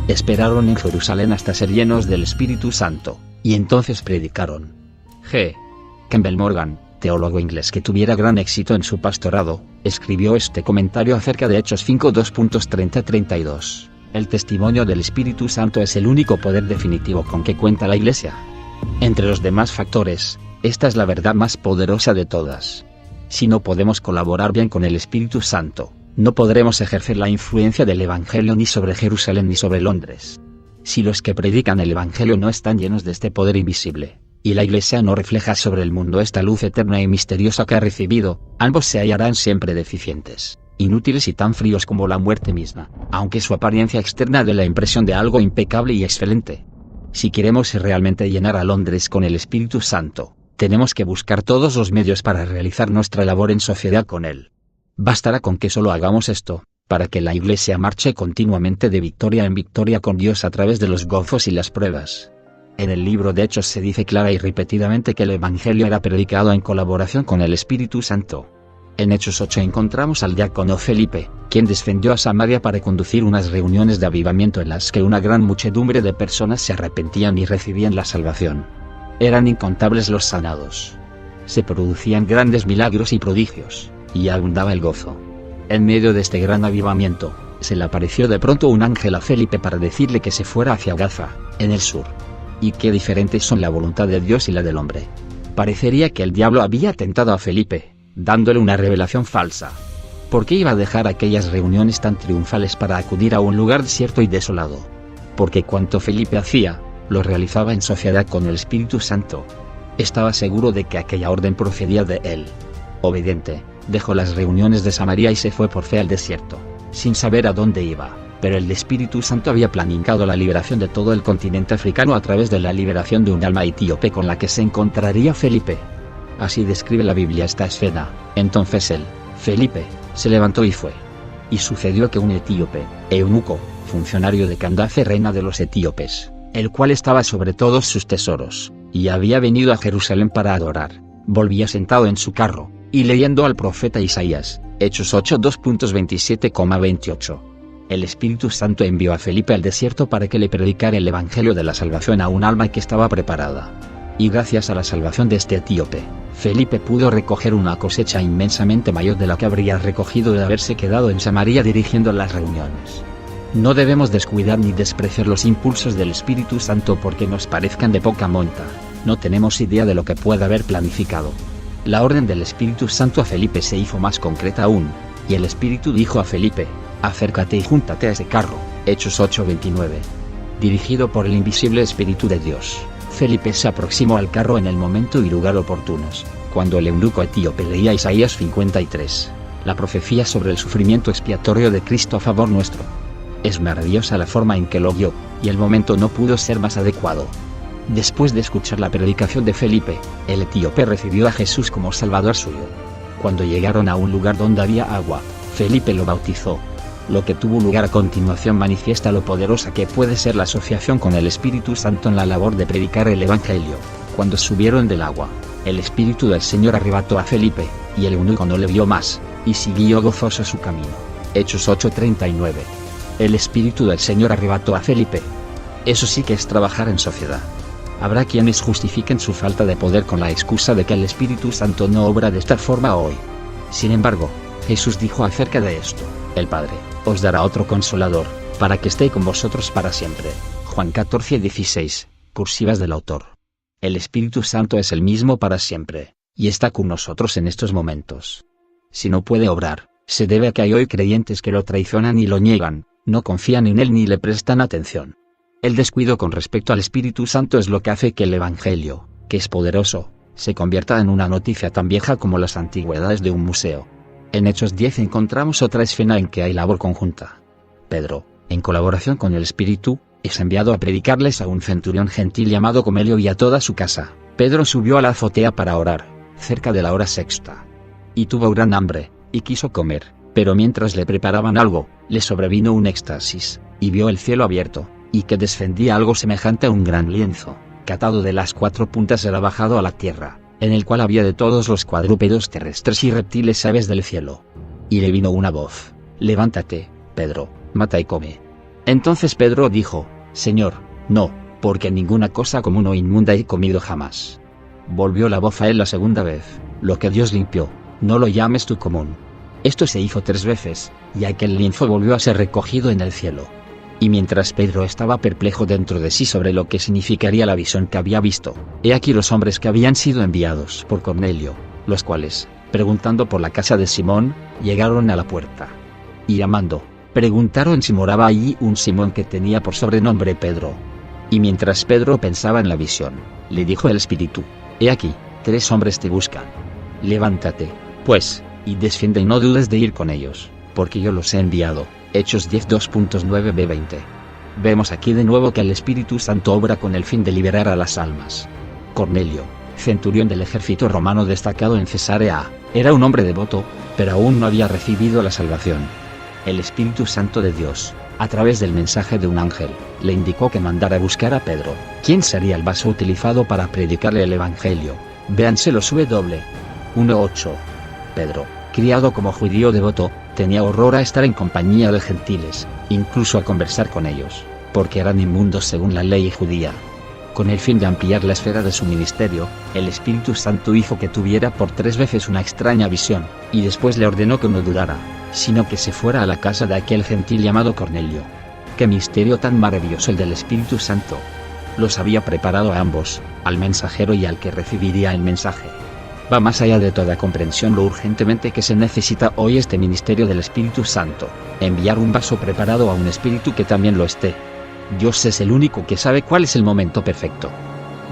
Esperaron en Jerusalén hasta ser llenos del Espíritu Santo, y entonces predicaron. G. Campbell Morgan, teólogo inglés que tuviera gran éxito en su pastorado, escribió este comentario acerca de Hechos 5:2.30-32. El testimonio del Espíritu Santo es el único poder definitivo con que cuenta la Iglesia. Entre los demás factores, esta es la verdad más poderosa de todas. Si no podemos colaborar bien con el Espíritu Santo, no podremos ejercer la influencia del Evangelio ni sobre Jerusalén ni sobre Londres. Si los que predican el Evangelio no están llenos de este poder invisible, y la Iglesia no refleja sobre el mundo esta luz eterna y misteriosa que ha recibido, ambos se hallarán siempre deficientes, inútiles y tan fríos como la muerte misma, aunque su apariencia externa dé la impresión de algo impecable y excelente. Si queremos realmente llenar a Londres con el Espíritu Santo, tenemos que buscar todos los medios para realizar nuestra labor en sociedad con Él. Bastará con que solo hagamos esto, para que la Iglesia marche continuamente de victoria en victoria con Dios a través de los gozos y las pruebas. En el libro de Hechos se dice clara y repetidamente que el Evangelio era predicado en colaboración con el Espíritu Santo. En Hechos 8 encontramos al diácono Felipe, quien descendió a Samaria para conducir unas reuniones de avivamiento en las que una gran muchedumbre de personas se arrepentían y recibían la salvación. Eran incontables los sanados. Se producían grandes milagros y prodigios, y abundaba el gozo. En medio de este gran avivamiento, se le apareció de pronto un ángel a Felipe para decirle que se fuera hacia Gaza, en el sur. Y qué diferentes son la voluntad de Dios y la del hombre. Parecería que el diablo había tentado a Felipe, dándole una revelación falsa. ¿Por qué iba a dejar aquellas reuniones tan triunfales para acudir a un lugar desierto y desolado? Porque cuanto Felipe hacía, lo realizaba en sociedad con el Espíritu Santo. Estaba seguro de que aquella orden procedía de él. Obediente, dejó las reuniones de Samaria y se fue por fe al desierto, sin saber a dónde iba, pero el Espíritu Santo había planificado la liberación de todo el continente africano a través de la liberación de un alma etíope con la que se encontraría Felipe. Así describe la Biblia esta escena. Entonces él, Felipe, se levantó y fue. Y sucedió que un etíope, eunuco, funcionario de Candace, reina de los etíopes, el cual estaba sobre todos sus tesoros, y había venido a Jerusalén para adorar, volvía sentado en su carro, y leyendo al profeta Isaías, Hechos 8 2.27,28. El Espíritu Santo envió a Felipe al desierto para que le predicara el evangelio de la salvación a un alma que estaba preparada. Y gracias a la salvación de este etíope, Felipe pudo recoger una cosecha inmensamente mayor de la que habría recogido de haberse quedado en Samaria dirigiendo las reuniones. No debemos descuidar ni despreciar los impulsos del Espíritu Santo porque nos parezcan de poca monta. No tenemos idea de lo que pueda haber planificado. La orden del Espíritu Santo a Felipe se hizo más concreta aún, y el Espíritu dijo a Felipe: acércate y júntate a ese carro. Hechos 8:29. Dirigido por el invisible Espíritu de Dios, Felipe se aproximó al carro en el momento y lugar oportunos, cuando el eunuco etíope leía Isaías 53, la profecía sobre el sufrimiento expiatorio de Cristo a favor nuestro. Es maravillosa la forma en que lo vio, y el momento no pudo ser más adecuado. Después de escuchar la predicación de Felipe, el etíope recibió a Jesús como Salvador suyo. Cuando llegaron a un lugar donde había agua, Felipe lo bautizó. Lo que tuvo lugar a continuación manifiesta lo poderosa que puede ser la asociación con el Espíritu Santo en la labor de predicar el Evangelio. Cuando subieron del agua, el Espíritu del Señor arrebató a Felipe, y el eunuco no le vio más, y siguió gozoso su camino. Hechos 8:39. El Espíritu del Señor arrebató a Felipe. Eso sí que es trabajar en sociedad. Habrá quienes justifiquen su falta de poder con la excusa de que el Espíritu Santo no obra de esta forma hoy. Sin embargo, Jesús dijo acerca de esto: el Padre os dará otro Consolador, para que esté con vosotros para siempre. Juan 14:16, cursivas del autor. El Espíritu Santo es el mismo para siempre, y está con nosotros en estos momentos. Si no puede obrar, se debe a que hay hoy creyentes que lo traicionan y lo niegan, no confían en él ni le prestan atención. El descuido con respecto al Espíritu Santo es lo que hace que el Evangelio, que es poderoso, se convierta en una noticia tan vieja como las antigüedades de un museo. En Hechos 10 encontramos otra escena en que hay labor conjunta. Pedro, en colaboración con el Espíritu, es enviado a predicarles a un centurión gentil llamado Cornelio y a toda su casa. Pedro subió a la azotea para orar, cerca de la hora sexta. Y tuvo gran hambre, y quiso comer, pero mientras le preparaban algo, le sobrevino un éxtasis, y vio el cielo abierto, y que descendía algo semejante a un gran lienzo, que atado de las 4 puntas era bajado a la tierra, en el cual había de todos los cuadrúpedos terrestres y reptiles aves del cielo. Y le vino una voz: levántate, Pedro, mata y come. Entonces Pedro dijo: Señor, no, porque ninguna cosa común o inmunda he comido jamás. Volvió la voz a él la segunda vez: lo que Dios limpió, no lo llames tú común. Esto se hizo 3 veces, y aquel lienzo volvió a ser recogido en el cielo. Y mientras Pedro estaba perplejo dentro de sí sobre lo que significaría la visión que había visto, he aquí los hombres que habían sido enviados por Cornelio, los cuales, preguntando por la casa de Simón, llegaron a la puerta. Y llamando, preguntaron si moraba allí un Simón que tenía por sobrenombre Pedro. Y mientras Pedro pensaba en la visión, le dijo el Espíritu: he aquí, 3 hombres te buscan. Levántate, pues, y desciende y no dudes de ir con ellos, porque yo los he enviado. Hechos 10 2.9b20. Vemos aquí de nuevo que el Espíritu Santo obra con el fin de liberar a las almas. Cornelio, centurión del ejército romano destacado en Cesarea, era un hombre devoto, pero aún no había recibido la salvación. El Espíritu Santo de Dios, a través del mensaje de un ángel, le indicó que mandara a buscar a Pedro, quien sería el vaso utilizado para predicarle el Evangelio. Véanse los W. 1:8. Pedro, Criado como judío devoto, tenía horror a estar en compañía de gentiles, incluso a conversar con ellos, porque eran inmundos según la ley judía. Con el fin de ampliar la esfera de su ministerio, el Espíritu Santo hizo que tuviera por 3 veces una extraña visión, y después le ordenó que no dudara, sino que se fuera a la casa de aquel gentil llamado Cornelio. ¡Qué misterio tan maravilloso el del Espíritu Santo! Los había preparado a ambos, al mensajero y al que recibiría el mensaje. Va más allá de toda comprensión lo urgentemente que se necesita hoy este ministerio del Espíritu Santo, enviar un vaso preparado a un espíritu que también lo esté. Dios es el único que sabe cuál es el momento perfecto.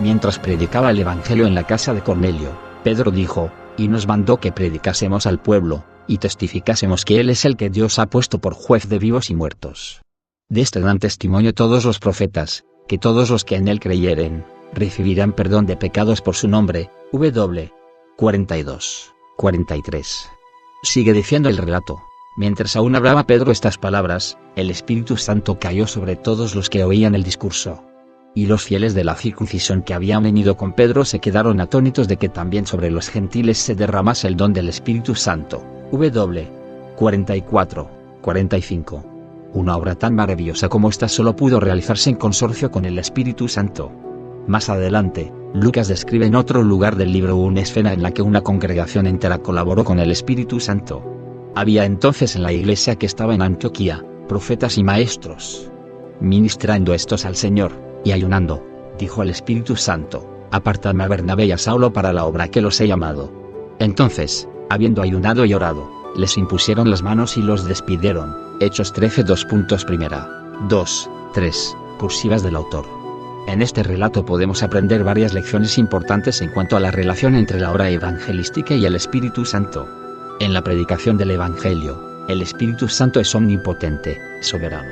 Mientras predicaba el Evangelio en la casa de Cornelio, Pedro dijo, y nos mandó que predicásemos al pueblo, y testificásemos que Él es el que Dios ha puesto por juez de vivos y muertos. De este dan testimonio todos los profetas, que todos los que en Él creyeren, recibirán perdón de pecados por su nombre. 42, 43. Sigue diciendo el relato. Mientras aún hablaba Pedro estas palabras, el Espíritu Santo cayó sobre todos los que oían el discurso. Y los fieles de la circuncisión que habían venido con Pedro se quedaron atónitos de que también sobre los gentiles se derramase el don del Espíritu Santo. 44, 45. Una obra tan maravillosa como esta solo pudo realizarse en consorcio con el Espíritu Santo. Más adelante, Lucas describe en otro lugar del libro una escena en la que una congregación entera colaboró con el Espíritu Santo. Había entonces en la iglesia que estaba en Antioquía, profetas y maestros. Ministrando estos al Señor, y ayunando, dijo el Espíritu Santo, apartadme a Bernabé y a Saulo para la obra que los he llamado. Entonces, habiendo ayunado y orado, les impusieron las manos y los despidieron. Hechos 13 2, 3, cursivas del autor. En este relato podemos aprender varias lecciones importantes en cuanto a la relación entre la obra evangelística y el Espíritu Santo. En la predicación del Evangelio, el Espíritu Santo es omnipotente, soberano.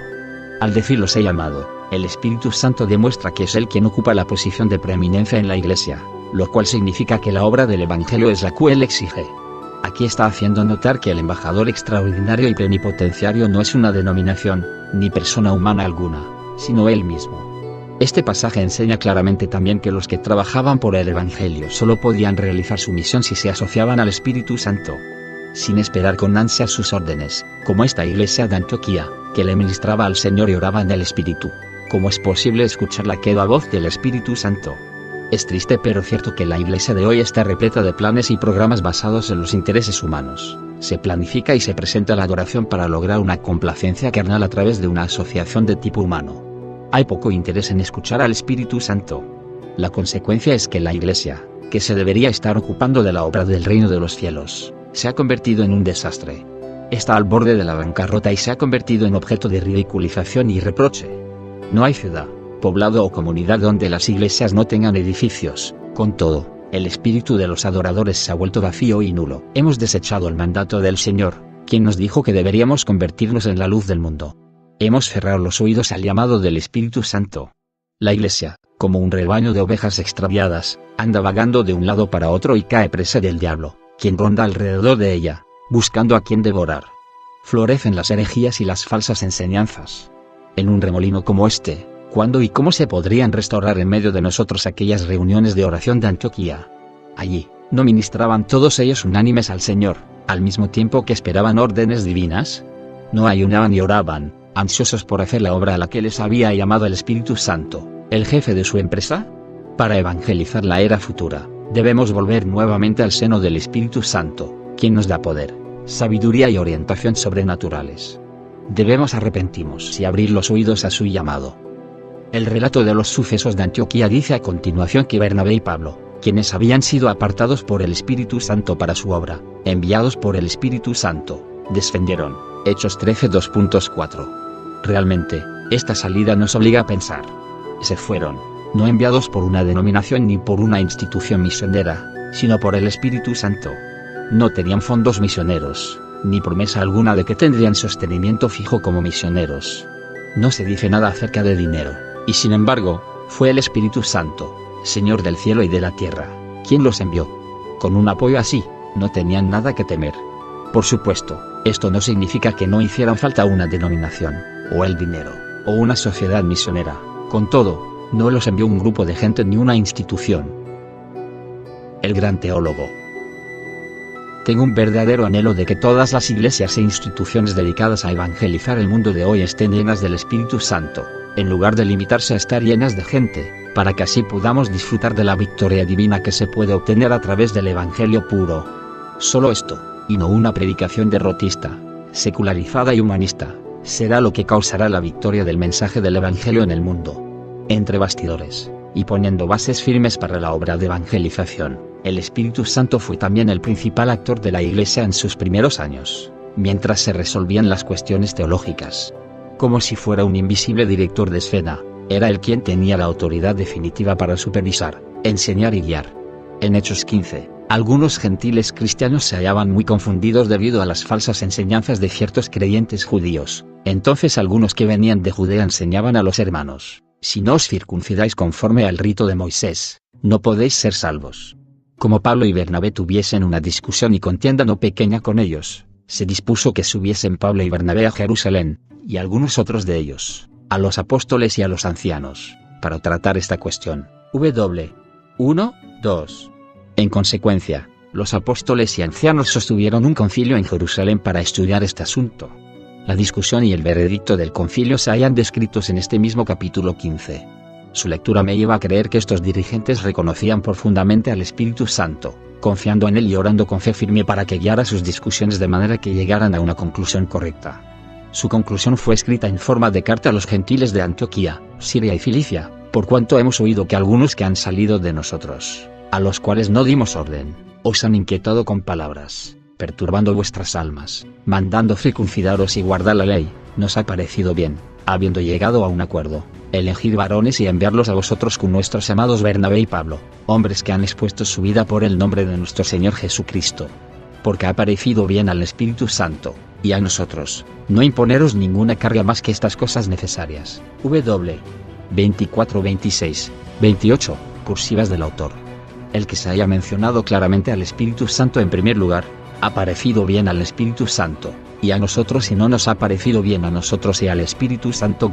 Al decir los he llamado, el Espíritu Santo demuestra que es Él quien ocupa la posición de preeminencia en la Iglesia, lo cual significa que la obra del Evangelio es la que Él exige. Aquí está haciendo notar que el embajador extraordinario y plenipotenciario no es una denominación, ni persona humana alguna, sino Él mismo. Este pasaje enseña claramente también que los que trabajaban por el Evangelio solo podían realizar su misión si se asociaban al Espíritu Santo, sin esperar con ansia sus órdenes, como esta iglesia de Antioquía, que le ministraba al Señor y oraba en el Espíritu. ¿Cómo es posible escuchar la queda voz del Espíritu Santo? Es triste pero cierto que la iglesia de hoy está repleta de planes y programas basados en los intereses humanos. Se planifica y se presenta la adoración para lograr una complacencia carnal a través de una asociación de tipo humano. Hay poco interés en escuchar al Espíritu Santo. La consecuencia es que la Iglesia, que se debería estar ocupando de la obra del reino de los cielos, se ha convertido en un desastre. Está al borde de la bancarrota y se ha convertido en objeto de ridiculización y reproche. No hay ciudad, poblado o comunidad donde las iglesias no tengan edificios. Con todo, el espíritu de los adoradores se ha vuelto vacío y nulo. Hemos desechado el mandato del Señor, quien nos dijo que deberíamos convertirnos en la luz del mundo. Hemos cerrado los oídos al llamado del Espíritu Santo. La Iglesia, como un rebaño de ovejas extraviadas, anda vagando de un lado para otro y cae presa del diablo, quien ronda alrededor de ella, buscando a quien devorar. Florecen las herejías y las falsas enseñanzas. En un remolino como este, ¿cuándo y cómo se podrían restaurar en medio de nosotros aquellas reuniones de oración de Antioquía? Allí, ¿no ministraban todos ellos unánimes al Señor, al mismo tiempo que esperaban órdenes divinas? ¿No ayunaban y oraban, ansiosos por hacer la obra a la que les había llamado el Espíritu Santo, el jefe de su empresa? Para evangelizar la era futura, debemos volver nuevamente al seno del Espíritu Santo, quien nos da poder, sabiduría y orientación sobrenaturales. Debemos arrepentirnos y abrir los oídos a su llamado. El relato de los sucesos de Antioquía dice a continuación que Bernabé y Pablo, quienes habían sido apartados por el Espíritu Santo para su obra, enviados por el Espíritu Santo, descendieron. Hechos 13 2.4. Realmente, esta salida nos obliga a pensar. Se fueron, no enviados por una denominación ni por una institución misionera, sino por el Espíritu Santo. No tenían fondos misioneros, ni promesa alguna de que tendrían sostenimiento fijo como misioneros. No se dice nada acerca de dinero, y sin embargo, fue el Espíritu Santo, Señor del cielo y de la tierra, quien los envió. Con un apoyo así, no tenían nada que temer. Por supuesto, esto no significa que no hicieran falta una denominación, o el dinero, o una sociedad misionera. Con todo, no los envió un grupo de gente ni una institución. El gran teólogo Tengo un verdadero anhelo de que todas las iglesias e instituciones dedicadas a evangelizar el mundo de hoy estén llenas del Espíritu Santo, en lugar de limitarse a estar llenas de gente, para que así podamos disfrutar de la victoria divina que se puede obtener a través del Evangelio puro. Solo esto, y no una predicación derrotista, secularizada y humanista, será lo que causará la victoria del mensaje del Evangelio en el mundo. Entre bastidores, y poniendo bases firmes para la obra de evangelización, el Espíritu Santo fue también el principal actor de la Iglesia en sus primeros años, mientras se resolvían las cuestiones teológicas. Como si fuera un invisible director de escena, era él quien tenía la autoridad definitiva para supervisar, enseñar y guiar. En Hechos 15, algunos gentiles cristianos se hallaban muy confundidos debido a las falsas enseñanzas de ciertos creyentes judíos. Entonces algunos que venían de Judea enseñaban a los hermanos: si no os circuncidáis conforme al rito de Moisés, no podéis ser salvos. Como Pablo y Bernabé tuviesen una discusión y contienda no pequeña con ellos, se dispuso que subiesen Pablo y Bernabé a Jerusalén, y algunos otros de ellos, a los apóstoles y a los ancianos, para tratar esta cuestión. 1, 2. En consecuencia, los apóstoles y ancianos sostuvieron un concilio en Jerusalén para estudiar este asunto. La discusión y el veredicto del concilio se hallan descritos en este mismo capítulo 15. Su lectura me lleva a creer que estos dirigentes reconocían profundamente al Espíritu Santo, confiando en él y orando con fe firme para que guiara sus discusiones de manera que llegaran a una conclusión correcta. Su conclusión fue escrita en forma de carta a los gentiles de Antioquía, Siria y Cilicia, por cuanto hemos oído que algunos que han salido de nosotros, a los cuales no dimos orden, os han inquietado con palabras, perturbando vuestras almas, mandando circuncidaros y guardar la ley. Nos ha parecido bien, habiendo llegado a un acuerdo, elegir varones y enviarlos a vosotros con nuestros amados Bernabé y Pablo, hombres que han expuesto su vida por el nombre de nuestro Señor Jesucristo. Porque ha parecido bien al Espíritu Santo, y a nosotros, no imponeros ninguna carga más que estas cosas necesarias. 24, 26, 28, cursivas del autor. El que se haya mencionado claramente al Espíritu Santo en primer lugar, ha parecido bien al Espíritu Santo, y a nosotros, y no nos ha parecido bien a nosotros y al Espíritu Santo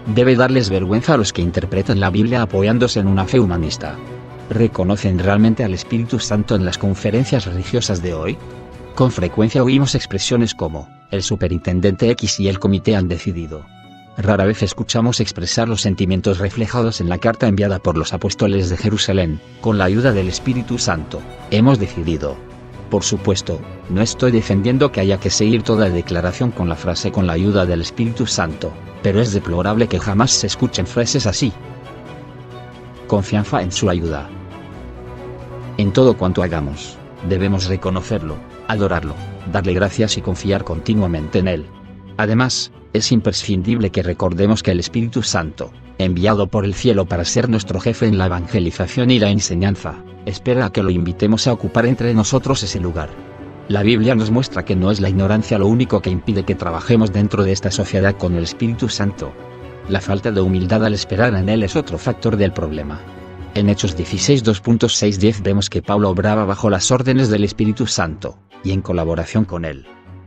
debe darles vergüenza a los que interpretan la Biblia apoyándose en una fe humanista. ¿Reconocen realmente al Espíritu Santo en las conferencias religiosas de hoy? Con frecuencia oímos expresiones como, el superintendente X y el comité han decidido. Rara vez escuchamos expresar los sentimientos reflejados en la carta enviada por los apóstoles de Jerusalén: con la ayuda del Espíritu Santo, hemos decidido. Por supuesto, no estoy defendiendo que haya que seguir toda declaración con la frase "con la ayuda del Espíritu Santo", pero es deplorable que jamás se escuchen frases así. Confianza en su ayuda. En todo cuanto hagamos, debemos reconocerlo, adorarlo, darle gracias y confiar continuamente en él. Además, es imprescindible que recordemos que el Espíritu Santo, enviado por el cielo para ser nuestro jefe en la evangelización y la enseñanza, espera a que lo invitemos a ocupar entre nosotros ese lugar. La Biblia nos muestra que no es la ignorancia lo único que impide que trabajemos dentro de esta sociedad con el Espíritu Santo. La falta de humildad al esperar en él es otro factor del problema. En Hechos 16 2.6-10 vemos que Pablo obraba bajo las órdenes del Espíritu Santo, y en colaboración con él.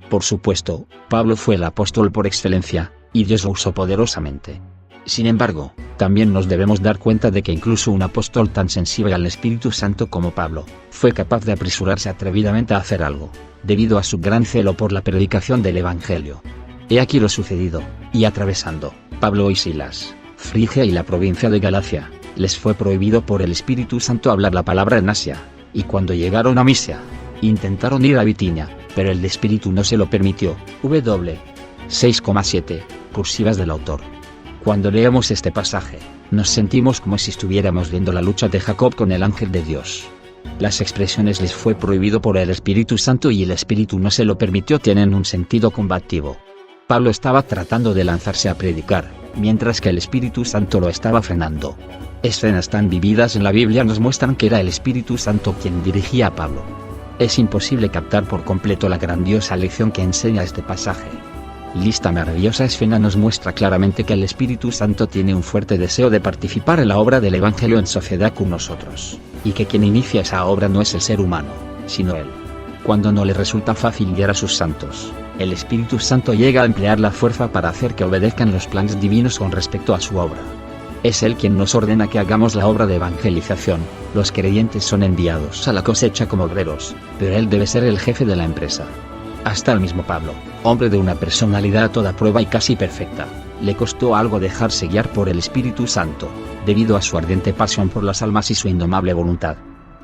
Por supuesto, Pablo fue el apóstol por excelencia, y Dios lo usó poderosamente. Sin embargo, también nos debemos dar cuenta de que incluso un apóstol tan sensible al Espíritu Santo como Pablo, fue capaz de apresurarse atrevidamente a hacer algo, debido a su gran celo por la predicación del Evangelio. He aquí lo sucedido, y atravesando, Pablo y Silas, Frigia y la provincia de Galacia, les fue prohibido por el Espíritu Santo hablar la palabra en Asia, y cuando llegaron a Misia, intentaron ir a Bitinia, pero el Espíritu no se lo permitió. 6,7, cursivas del autor. Cuando leemos este pasaje, nos sentimos como si estuviéramos viendo la lucha de Jacob con el ángel de Dios. Las expresiones "les fue prohibido por el Espíritu Santo" y "el Espíritu no se lo permitió" tienen un sentido combativo. Pablo estaba tratando de lanzarse a predicar, mientras que el Espíritu Santo lo estaba frenando. Escenas tan vividas en la Biblia nos muestran que era el Espíritu Santo quien dirigía a Pablo. Es imposible captar por completo la grandiosa lección que enseña este pasaje. Esta maravillosa escena nos muestra claramente que el Espíritu Santo tiene un fuerte deseo de participar en la obra del Evangelio en sociedad con nosotros, y que quien inicia esa obra no es el ser humano, sino él. Cuando no le resulta fácil guiar a sus santos, el Espíritu Santo llega a emplear la fuerza para hacer que obedezcan los planes divinos con respecto a su obra. Es Él quien nos ordena que hagamos la obra de evangelización. Los creyentes son enviados a la cosecha como obreros, pero Él debe ser el jefe de la empresa. Hasta el mismo Pablo, hombre de una personalidad a toda prueba y casi perfecta, le costó algo dejarse guiar por el Espíritu Santo, debido a su ardiente pasión por las almas y su indomable voluntad.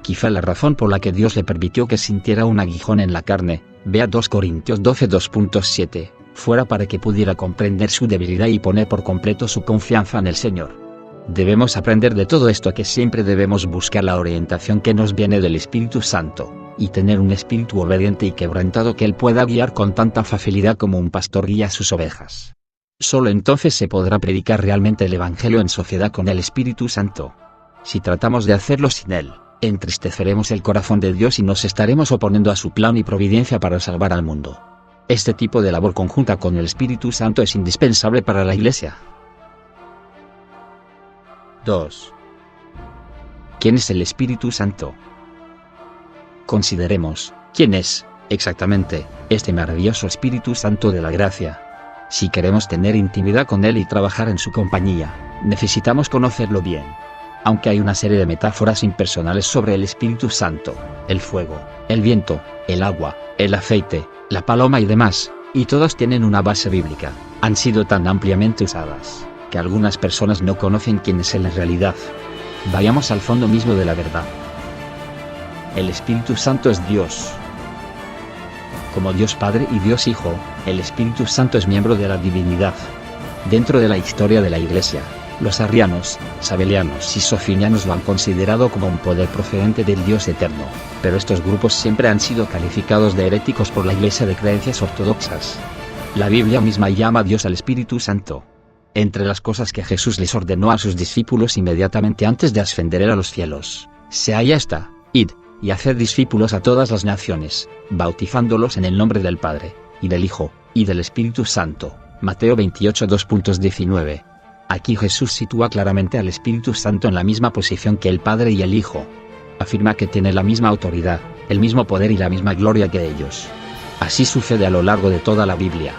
Quizá la razón por la que Dios le permitió que sintiera un aguijón en la carne, vea 2 Corintios 12 2.7, fuera para que pudiera comprender su debilidad y poner por completo su confianza en el Señor. Debemos aprender de todo esto que siempre debemos buscar la orientación que nos viene del Espíritu Santo, y tener un espíritu obediente y quebrantado que Él pueda guiar con tanta facilidad como un pastor guía a sus ovejas. Solo entonces se podrá predicar realmente el Evangelio en sociedad con el Espíritu Santo. Si tratamos de hacerlo sin Él, entristeceremos el corazón de Dios y nos estaremos oponiendo a su plan y providencia para salvar al mundo. Este tipo de labor conjunta con el Espíritu Santo es indispensable para la Iglesia. 2. ¿Quién es el Espíritu Santo? Consideremos, ¿quién es, exactamente, este maravilloso Espíritu Santo de la gracia? Si queremos tener intimidad con Él y trabajar en su compañía, necesitamos conocerlo bien. Aunque hay una serie de metáforas impersonales sobre el Espíritu Santo, el fuego, el viento, el agua, el aceite, la paloma y demás, y todas tienen una base bíblica, han sido tan ampliamente usadas, que algunas personas no conocen quién es Él en realidad. Vayamos al fondo mismo de la verdad. El Espíritu Santo es Dios. Como Dios Padre y Dios Hijo, el Espíritu Santo es miembro de la divinidad. Dentro de la historia de la Iglesia, los arrianos, sabelianos y socinianos lo han considerado como un poder procedente del Dios eterno, pero estos grupos siempre han sido calificados de heréticos por la Iglesia de creencias ortodoxas. La Biblia misma llama a Dios al Espíritu Santo. Entre las cosas que Jesús les ordenó a sus discípulos inmediatamente antes de ascender a los cielos, se halla esta: id, y haced discípulos a todas las naciones, bautizándolos en el nombre del Padre, y del Hijo, y del Espíritu Santo. Mateo 28 2.19. Aquí Jesús sitúa claramente al Espíritu Santo en la misma posición que el Padre y el Hijo. Afirma que tiene la misma autoridad, el mismo poder y la misma gloria que ellos. Así sucede a lo largo de toda la Biblia.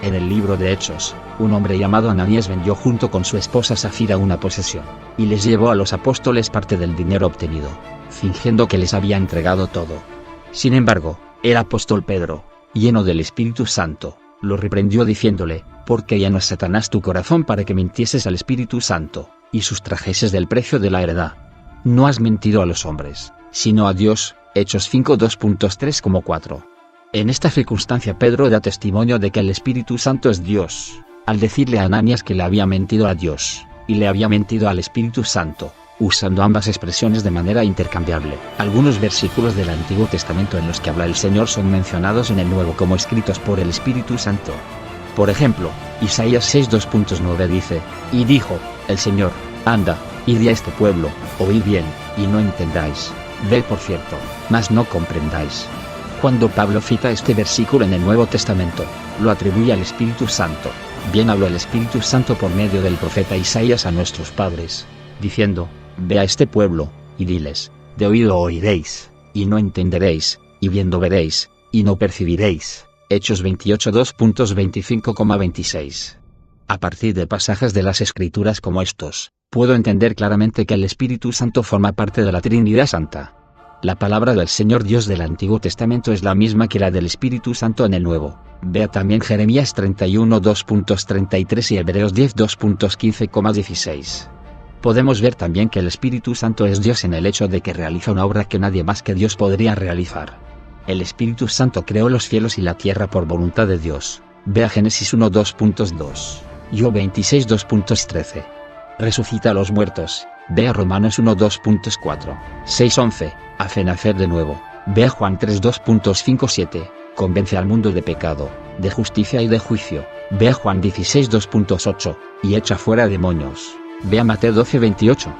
En el libro de Hechos, un hombre llamado Ananías vendió junto con su esposa Safira una posesión, y les llevó a los apóstoles parte del dinero obtenido, fingiendo que les había entregado todo. Sin embargo, el apóstol Pedro, lleno del Espíritu Santo, lo reprendió diciéndole: ¿por qué llenas Satanás tu corazón para que mintieses al Espíritu Santo, y sustrajeses del precio de la heredad? No has mentido a los hombres, sino a Dios. Hechos 5 2.3-4. En esta circunstancia Pedro da testimonio de que el Espíritu Santo es Dios, al decirle a Ananías que le había mentido a Dios, y le había mentido al Espíritu Santo, usando ambas expresiones de manera intercambiable. Algunos versículos del Antiguo Testamento en los que habla el Señor son mencionados en el Nuevo como escritos por el Espíritu Santo. Por ejemplo, Isaías 6 2.9 dice: y dijo el Señor, anda, id a este pueblo, oíd bien, y no entendáis, ved por cierto, mas no comprendáis. Cuando Pablo cita este versículo en el Nuevo Testamento, lo atribuye al Espíritu Santo. Bien habló el Espíritu Santo por medio del profeta Isaías a nuestros padres, diciendo: ve a este pueblo, y diles, de oído oiréis, y no entenderéis, y viendo veréis, y no percibiréis. Hechos 28 2.25-26. A partir de pasajes de las Escrituras como estos, puedo entender claramente que el Espíritu Santo forma parte de la Trinidad Santa. La palabra del Señor Dios del Antiguo Testamento es la misma que la del Espíritu Santo en el Nuevo. Vea también Jeremías 31 2.33 y Hebreos 10 2.15-16. Podemos ver también que el Espíritu Santo es Dios en el hecho de que realiza una obra que nadie más que Dios podría realizar. El Espíritu Santo creó los cielos y la tierra por voluntad de Dios. Vea Génesis 1 2.2. Job 26 2.13. Resucita a los muertos. Vea Romanos 1 2.4. 6:11. Hace nacer de nuevo. Vea Juan 3 2.5-7. Convence al mundo de pecado, de justicia y de juicio. Vea Juan 16 2.8. Y echa fuera demonios. Vea Mateo 12:28.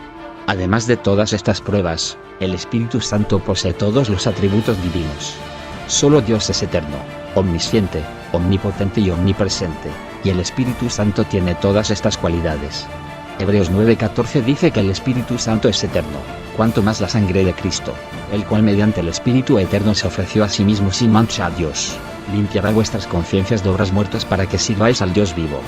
Además de todas estas pruebas, el Espíritu Santo posee todos los atributos divinos. Solo Dios es eterno, omnisciente, omnipotente y omnipresente, y el Espíritu Santo tiene todas estas cualidades. Hebreos 9:14 dice que el Espíritu Santo es eterno, cuanto más la sangre de Cristo, el cual mediante el Espíritu eterno se ofreció a sí mismo sin mancha a Dios, limpiará vuestras conciencias de obras muertas para que sirváis al Dios vivo.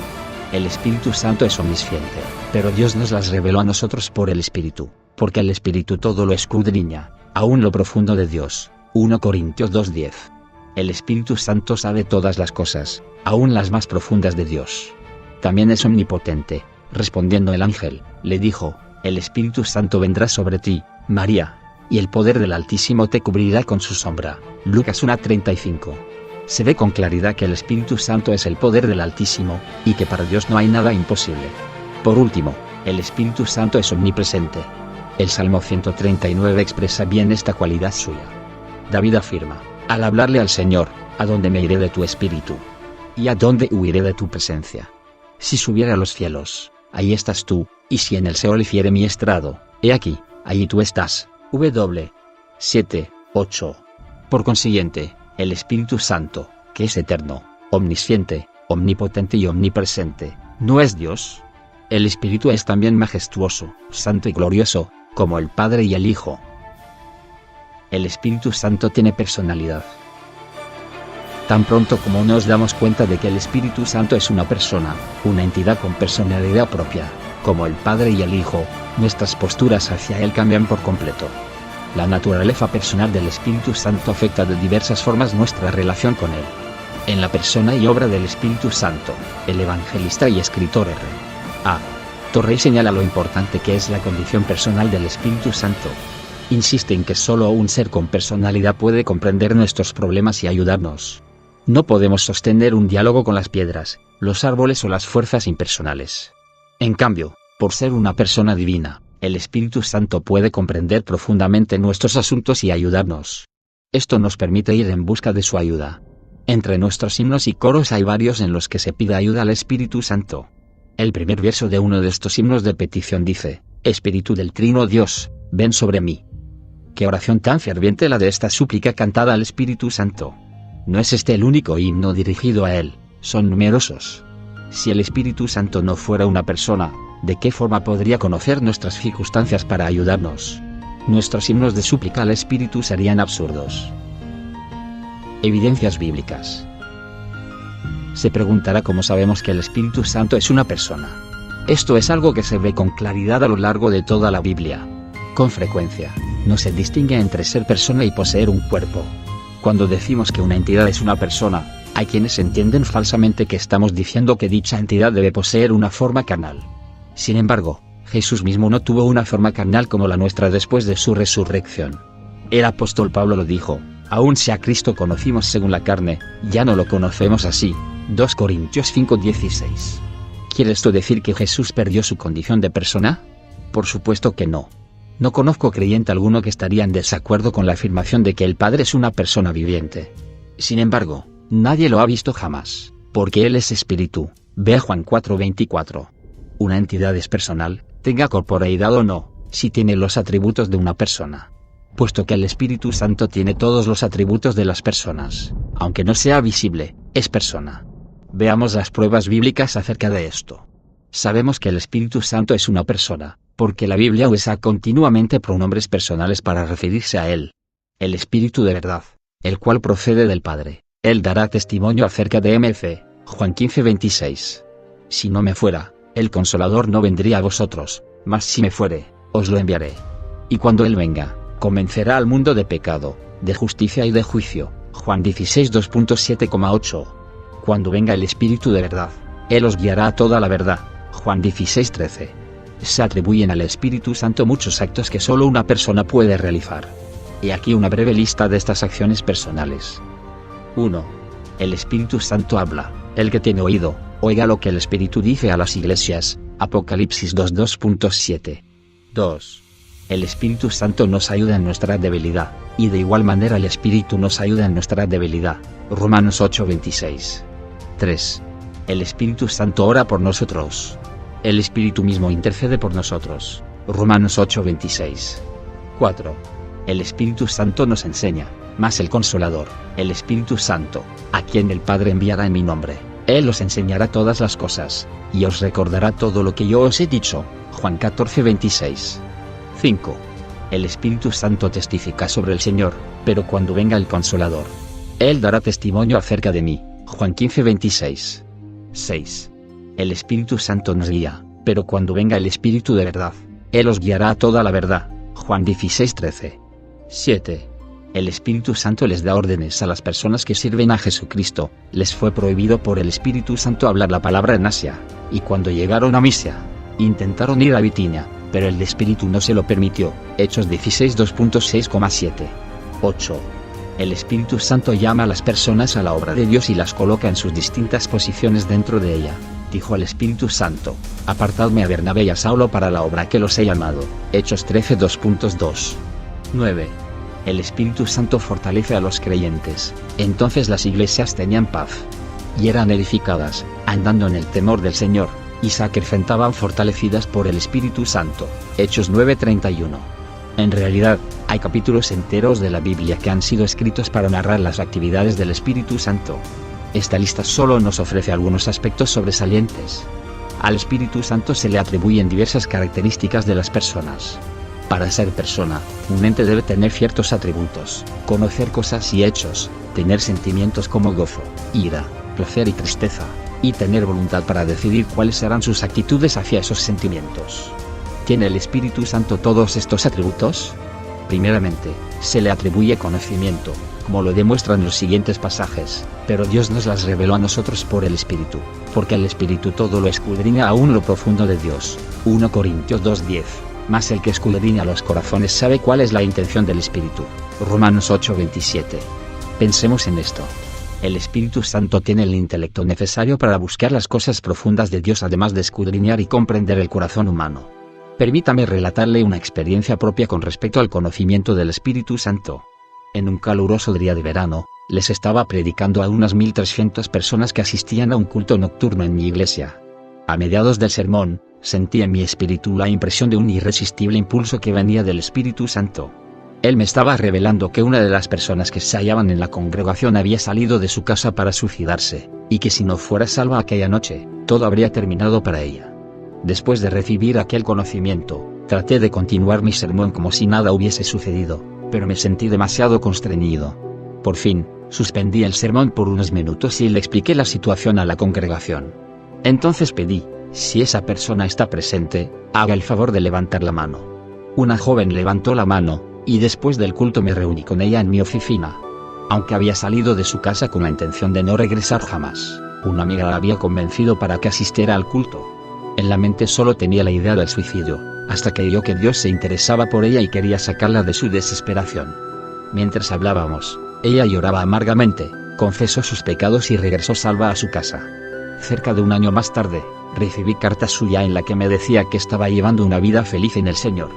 El Espíritu Santo es omnisciente, pero Dios nos las reveló a nosotros por el Espíritu, porque el Espíritu todo lo escudriña, aún lo profundo de Dios. 1 Corintios 2:10. El Espíritu Santo sabe todas las cosas, aún las más profundas de Dios. También es omnipotente. Respondiendo el ángel, le dijo: el Espíritu Santo vendrá sobre ti, María, y el poder del Altísimo te cubrirá con su sombra. Lucas 1:35. Se ve con claridad que el Espíritu Santo es el poder del Altísimo, y que para Dios no hay nada imposible. Por último, el Espíritu Santo es omnipresente. El Salmo 139 expresa bien esta cualidad suya. David afirma: al hablarle al Señor, ¿a dónde me iré de tu espíritu? ¿Y a dónde huiré de tu presencia? Si subiera a los cielos, ahí estás tú, y si en el Seol hiciere mi estrado, he aquí, allí tú estás. 7:8. Por consiguiente, el Espíritu Santo, que es eterno, omnisciente, omnipotente y omnipresente, ¿no es Dios? El Espíritu es también majestuoso, santo y glorioso, como el Padre y el Hijo. El Espíritu Santo tiene personalidad. Tan pronto como nos damos cuenta de que el Espíritu Santo es una persona, una entidad con personalidad propia, como el Padre y el Hijo, nuestras posturas hacia Él cambian por completo. La naturaleza personal del Espíritu Santo afecta de diversas formas nuestra relación con Él. En la persona y obra del Espíritu Santo, el evangelista y escritor R. A. Torrey señala lo importante que es la condición personal del Espíritu Santo. Insiste en que solo un ser con personalidad puede comprender nuestros problemas y ayudarnos. No podemos sostener un diálogo con las piedras, los árboles o las fuerzas impersonales. En cambio, por ser una persona divina, el Espíritu Santo puede comprender profundamente nuestros asuntos y ayudarnos. Esto nos permite ir en busca de su ayuda. Entre nuestros himnos y coros hay varios en los que se pide ayuda al Espíritu Santo. El primer verso de uno de estos himnos de petición dice: Espíritu del Trino Dios, ven sobre mí. Qué oración tan ferviente la de esta súplica cantada al Espíritu Santo. No es este el único himno dirigido a Él, son numerosos. Si el Espíritu Santo no fuera una persona, ¿de qué forma podría conocer nuestras circunstancias para ayudarnos? Nuestros himnos de súplica al Espíritu serían absurdos. Evidencias bíblicas. Se preguntará cómo sabemos que el Espíritu Santo es una persona. Esto es algo que se ve con claridad a lo largo de toda la Biblia. Con frecuencia, no se distingue entre ser persona y poseer un cuerpo. Cuando decimos que una entidad es una persona, hay quienes entienden falsamente que estamos diciendo que dicha entidad debe poseer una forma carnal. Sin embargo, Jesús mismo no tuvo una forma carnal como la nuestra después de su resurrección. El apóstol Pablo lo dijo: aun si a Cristo conocimos según la carne, ya no lo conocemos así. 2 Corintios 5:16. ¿Quiere esto decir que Jesús perdió su condición de persona? Por supuesto que no. No conozco creyente alguno que estaría en desacuerdo con la afirmación de que el Padre es una persona viviente. Sin embargo, nadie lo ha visto jamás, porque Él es espíritu. Ve a Juan 4:24. Una entidad es personal, tenga corporeidad o no, si tiene los atributos de una persona. Puesto que el Espíritu Santo tiene todos los atributos de las personas, aunque no sea visible, es persona. Veamos las pruebas bíblicas acerca de esto. Sabemos que el Espíritu Santo es una persona, porque la Biblia usa continuamente pronombres personales para referirse a Él. El Espíritu de verdad, el cual procede del Padre, Él dará testimonio acerca de MC, Juan 15:26. Si no me fuera, el Consolador no vendría a vosotros, mas si me fuere, os lo enviaré. Y cuando Él venga, convencerá al mundo de pecado, de justicia y de juicio. Juan 16 2.7,8. Cuando venga el Espíritu de verdad, Él os guiará a toda la verdad. Juan 16:13. Se atribuyen al Espíritu Santo muchos actos que solo una persona puede realizar. Y aquí una breve lista de estas acciones personales. 1. El Espíritu Santo habla. El que tiene oído, oiga lo que el Espíritu dice a las iglesias. Apocalipsis 2.2.7. 2. El Espíritu Santo nos ayuda en nuestra debilidad, y de igual manera el Espíritu nos ayuda en nuestra debilidad. Romanos 8:26. 3. El Espíritu Santo ora por nosotros. El Espíritu mismo intercede por nosotros. Romanos 8:26. 4. El Espíritu Santo nos enseña, mas el Consolador, el Espíritu Santo, a quien el Padre enviará en mi nombre, Él os enseñará todas las cosas, y os recordará todo lo que yo os he dicho. Juan 14:26. 5. El Espíritu Santo testifica sobre el Señor, pero cuando venga el Consolador, Él dará testimonio acerca de mí. Juan 15:26. 6. El Espíritu Santo nos guía, pero cuando venga el Espíritu de verdad, Él os guiará a toda la verdad. Juan 16:13. 7. El Espíritu Santo les da órdenes a las personas que sirven a Jesucristo. Les fue prohibido por el Espíritu Santo hablar la palabra en Asia, y cuando llegaron a Misia, intentaron ir a Bitinia, pero el Espíritu no se lo permitió. Hechos 16:2.6,7. 8. El Espíritu Santo llama a las personas a la obra de Dios y las coloca en sus distintas posiciones dentro de ella. Dijo al Espíritu Santo: apartadme a Bernabé y a Saulo para la obra que los he llamado. Hechos 13:2.2. 9. El Espíritu Santo fortalece a los creyentes. Entonces las iglesias tenían paz y eran edificadas, andando en el temor del Señor, y se acrecentaban fortalecidas por el Espíritu Santo. Hechos 9:31. En realidad, hay capítulos enteros de la Biblia que han sido escritos para narrar las actividades del Espíritu Santo. Esta lista solo nos ofrece algunos aspectos sobresalientes. Al Espíritu Santo se le atribuyen diversas características de las personas. Para ser persona, un ente debe tener ciertos atributos: conocer cosas y hechos, tener sentimientos como gozo, ira, placer y tristeza, y tener voluntad para decidir cuáles serán sus actitudes hacia esos sentimientos. ¿Tiene el Espíritu Santo todos estos atributos? Primeramente, se le atribuye conocimiento, como lo demuestran los siguientes pasajes, pero Dios nos las reveló a nosotros por el Espíritu, porque el Espíritu todo lo escudriña aún lo profundo de Dios. 1 Corintios 2:10. Mas el que escudriña los corazones sabe cuál es la intención del Espíritu. Romanos 8:27. Pensemos en esto. El Espíritu Santo tiene el intelecto necesario para buscar las cosas profundas de Dios, además de escudriñar y comprender el corazón humano. Permítame relatarle una experiencia propia con respecto al conocimiento del Espíritu Santo. En un caluroso día de verano, les estaba predicando a unas 1300 personas que asistían a un culto nocturno en mi iglesia. A mediados del sermón, sentí en mi espíritu la impresión de un irresistible impulso que venía del Espíritu Santo. Él me estaba revelando que una de las personas que se hallaban en la congregación había salido de su casa para suicidarse, y que si no fuera salva aquella noche, todo habría terminado para ella. Después de recibir aquel conocimiento, traté de continuar mi sermón como si nada hubiese sucedido, pero me sentí demasiado constreñido. Por fin, suspendí el sermón por unos minutos y le expliqué la situación a la congregación. Entonces pedí: si esa persona está presente, haga el favor de levantar la mano. Una joven levantó la mano, y después del culto me reuní con ella en mi oficina. Aunque había salido de su casa con la intención de no regresar jamás, una amiga la había convencido para que asistiera al culto. En la mente solo tenía la idea del suicidio, hasta que oyó que Dios se interesaba por ella y quería sacarla de su desesperación. Mientras hablábamos, ella lloraba amargamente, confesó sus pecados y regresó salva a su casa. Cerca de un año más tarde, recibí carta suya en la que me decía que estaba llevando una vida feliz en el Señor.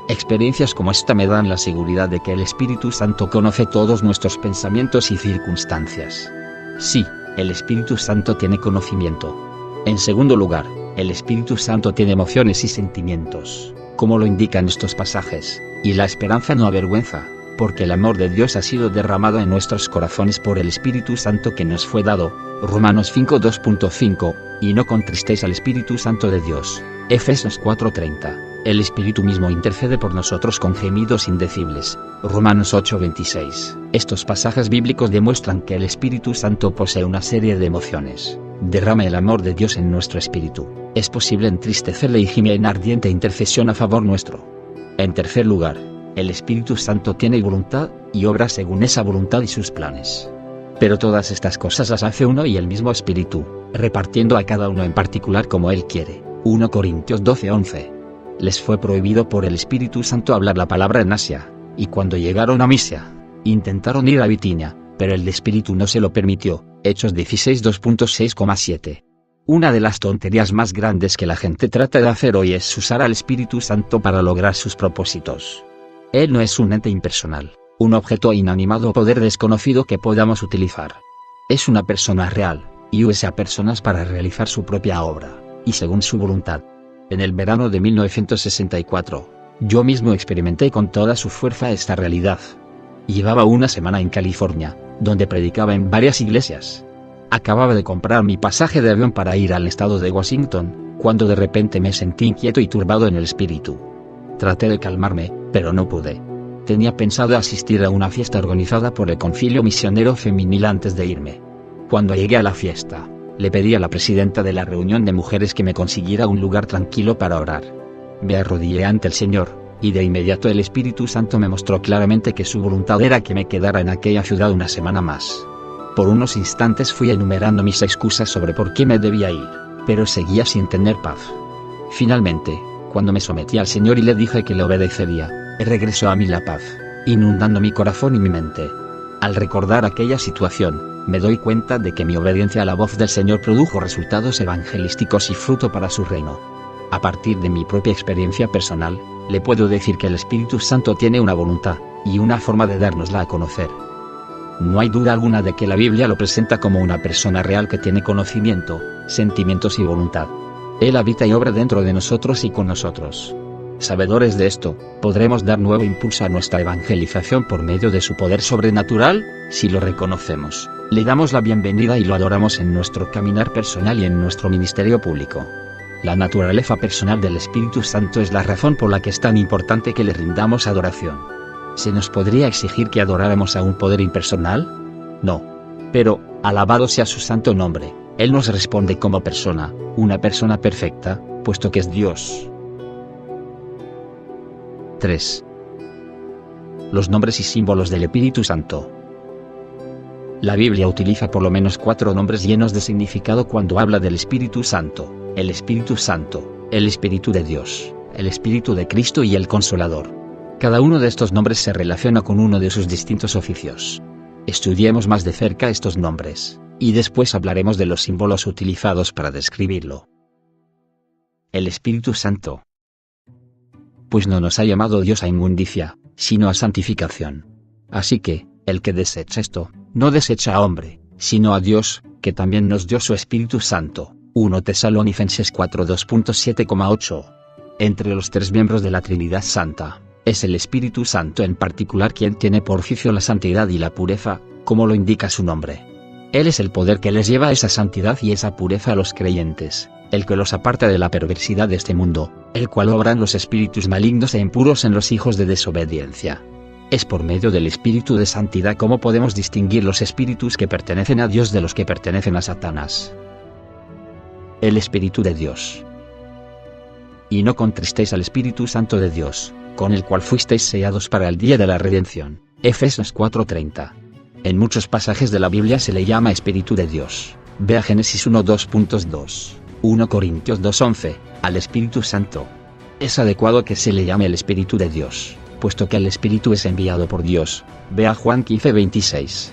Experiencias como esta me dan la seguridad de que el Espíritu Santo conoce todos nuestros pensamientos y circunstancias. Sí, el Espíritu Santo tiene conocimiento. En segundo lugar, el Espíritu Santo tiene emociones y sentimientos, como lo indican estos pasajes, y la esperanza no avergüenza, porque el amor de Dios ha sido derramado en nuestros corazones por el Espíritu Santo que nos fue dado. Romanos 5:2.5, y no contristéis al Espíritu Santo de Dios. Efesios 4:30. El Espíritu mismo intercede por nosotros con gemidos indecibles. Romanos 8:26. Estos pasajes bíblicos demuestran que el Espíritu Santo posee una serie de emociones. Derrama el amor de Dios en nuestro espíritu. Es posible entristecerle y gime en ardiente intercesión a favor nuestro. En tercer lugar, el Espíritu Santo tiene voluntad, y obra según esa voluntad y sus planes. Pero todas estas cosas las hace uno y el mismo Espíritu, repartiendo a cada uno en particular como Él quiere. 1 Corintios 12:11. Les fue prohibido por el Espíritu Santo hablar la palabra en Asia, y cuando llegaron a Misia, intentaron ir a Bitinia, pero el Espíritu no se lo permitió. Hechos 16:2.6,7. Una de las tonterías más grandes que la gente trata de hacer hoy es usar al Espíritu Santo para lograr sus propósitos. Él no es un ente impersonal, un objeto inanimado o poder desconocido que podamos utilizar. Es una persona real, y usa a personas para realizar su propia obra, y según su voluntad. En el verano de 1964, yo mismo experimenté con toda su fuerza esta realidad. Llevaba una semana en California, donde predicaba en varias iglesias. Acababa de comprar mi pasaje de avión para ir al estado de Washington, cuando de repente me sentí inquieto y turbado en el espíritu. Traté de calmarme, pero no pude. Tenía pensado asistir a una fiesta organizada por el Concilio Misionero Femenil antes de irme. Cuando llegué a la fiesta, Le pedí a la presidenta de la reunión de mujeres que me consiguiera un lugar tranquilo para orar. Me arrodillé ante el Señor, y de inmediato el Espíritu Santo me mostró claramente que su voluntad era que me quedara en aquella ciudad una semana más. Por unos instantes fui enumerando mis excusas sobre por qué me debía ir, pero seguía sin tener paz. Finalmente, cuando me sometí al Señor y le dije que le obedecería, regresó a mí la paz, inundando mi corazón y mi mente. Al recordar aquella situación, me doy cuenta de que mi obediencia a la voz del Señor produjo resultados evangelísticos y fruto para su reino. A partir de mi propia experiencia personal, le puedo decir que el Espíritu Santo tiene una voluntad, y una forma de dárnosla a conocer. No hay duda alguna de que la Biblia lo presenta como una persona real que tiene conocimiento, sentimientos y voluntad. Él habita y obra dentro de nosotros y con nosotros. Sabedores de esto, podremos dar nuevo impulso a nuestra evangelización por medio de su poder sobrenatural, si lo reconocemos, le damos la bienvenida y lo adoramos en nuestro caminar personal y en nuestro ministerio público. La naturaleza personal del Espíritu Santo es la razón por la que es tan importante que le rindamos adoración. ¿Se nos podría exigir que adoráramos a un poder impersonal? No. Pero, alabado sea su santo nombre, Él nos responde como persona, una persona perfecta, puesto que es Dios. 3. Los nombres y símbolos del Espíritu Santo. La Biblia utiliza por lo menos 4 nombres llenos de significado cuando habla del Espíritu Santo: el Espíritu Santo, el Espíritu de Dios, el Espíritu de Cristo y el Consolador. Cada uno de estos nombres se relaciona con uno de sus distintos oficios. Estudiemos más de cerca estos nombres, y después hablaremos de los símbolos utilizados para describirlo. El Espíritu Santo. Pues no nos ha llamado Dios a inmundicia, sino a santificación. Así que, el que desecha esto, no desecha a hombre, sino a Dios, que también nos dio su Espíritu Santo. 1 Tesalonicenses 4:2.7,8. Entre los 3 miembros de la Trinidad Santa, es el Espíritu Santo en particular quien tiene por oficio la santidad y la pureza, como lo indica su nombre. Él es el poder que les lleva a esa santidad y esa pureza a los creyentes, el que los aparta de la perversidad de este mundo, el cual obran los espíritus malignos e impuros en los hijos de desobediencia. Es por medio del Espíritu de Santidad como podemos distinguir los espíritus que pertenecen a Dios de los que pertenecen a Satanás. El Espíritu de Dios. Y no contristéis al Espíritu Santo de Dios, con el cual fuisteis sellados para el día de la redención. Efesios 4:30. En muchos pasajes de la Biblia se le llama Espíritu de Dios. Vea Génesis 1:2.2, 1 Corintios 2:11, al Espíritu Santo. Es adecuado que se le llame el Espíritu de Dios, puesto que el Espíritu es enviado por Dios. Vea Juan 15:26.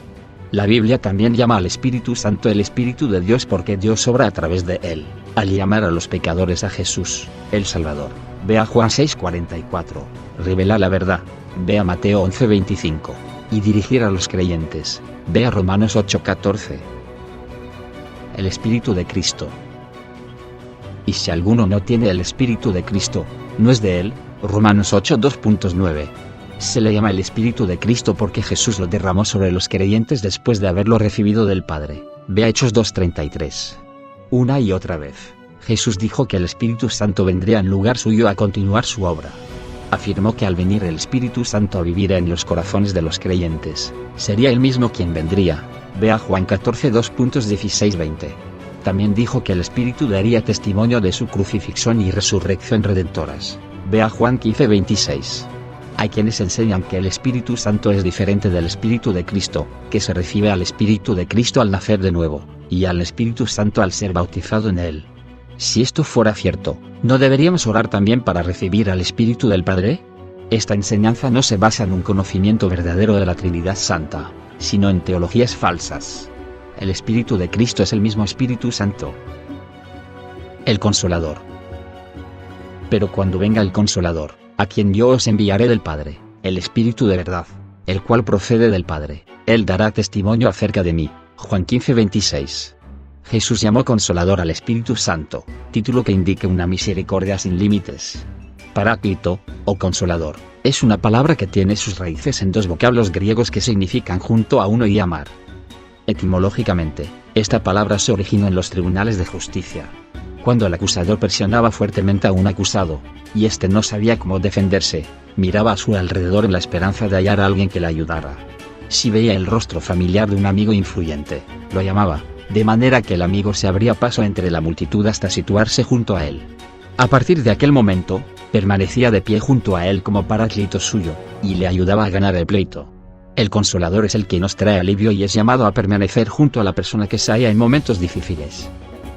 La Biblia también llama al Espíritu Santo el Espíritu de Dios porque Dios obra a través de él, al llamar a los pecadores a Jesús, el Salvador. Vea Juan 6:44, revela la verdad. Vea Mateo 11:25, y dirigir a los creyentes. Vea Romanos 8:14. El Espíritu de Cristo. Y si alguno no tiene el Espíritu de Cristo, no es de él. Romanos 8:2.9. Se le llama el Espíritu de Cristo porque Jesús lo derramó sobre los creyentes después de haberlo recibido del Padre. Vea Hechos 2:33. Una y otra vez, Jesús dijo que el Espíritu Santo vendría en lugar suyo a continuar su obra. Afirmó que al venir el Espíritu Santo a vivir en los corazones de los creyentes, sería él mismo quien vendría. Vea Juan 14:2.16-20. También dijo que el Espíritu daría testimonio de su crucifixión y resurrección redentoras. Vea Juan 15:26. Hay quienes enseñan que el Espíritu Santo es diferente del Espíritu de Cristo, que se recibe al Espíritu de Cristo al nacer de nuevo, y al Espíritu Santo al ser bautizado en él. Si esto fuera cierto, ¿no deberíamos orar también para recibir al Espíritu del Padre? Esta enseñanza no se basa en un conocimiento verdadero de la Trinidad Santa, sino en teologías falsas. El Espíritu de Cristo es el mismo Espíritu Santo. El Consolador. Pero cuando venga el Consolador, a quien yo os enviaré del Padre, el Espíritu de verdad, el cual procede del Padre, él dará testimonio acerca de mí. Juan 15:26. Jesús llamó Consolador al Espíritu Santo, título que indica una misericordia sin límites. Paráclito, o Consolador, es una palabra que tiene sus raíces en 2 vocablos griegos que significan junto a uno y amar. Etimológicamente, esta palabra se originó en los tribunales de justicia. Cuando el acusador presionaba fuertemente a un acusado, y éste no sabía cómo defenderse, miraba a su alrededor en la esperanza de hallar a alguien que le ayudara. Si veía el rostro familiar de un amigo influyente, lo llamaba, de manera que el amigo se abría paso entre la multitud hasta situarse junto a él. A partir de aquel momento, permanecía de pie junto a él como paráclito suyo, y le ayudaba a ganar el pleito. El Consolador es el que nos trae alivio y es llamado a permanecer junto a la persona que se halla en momentos difíciles.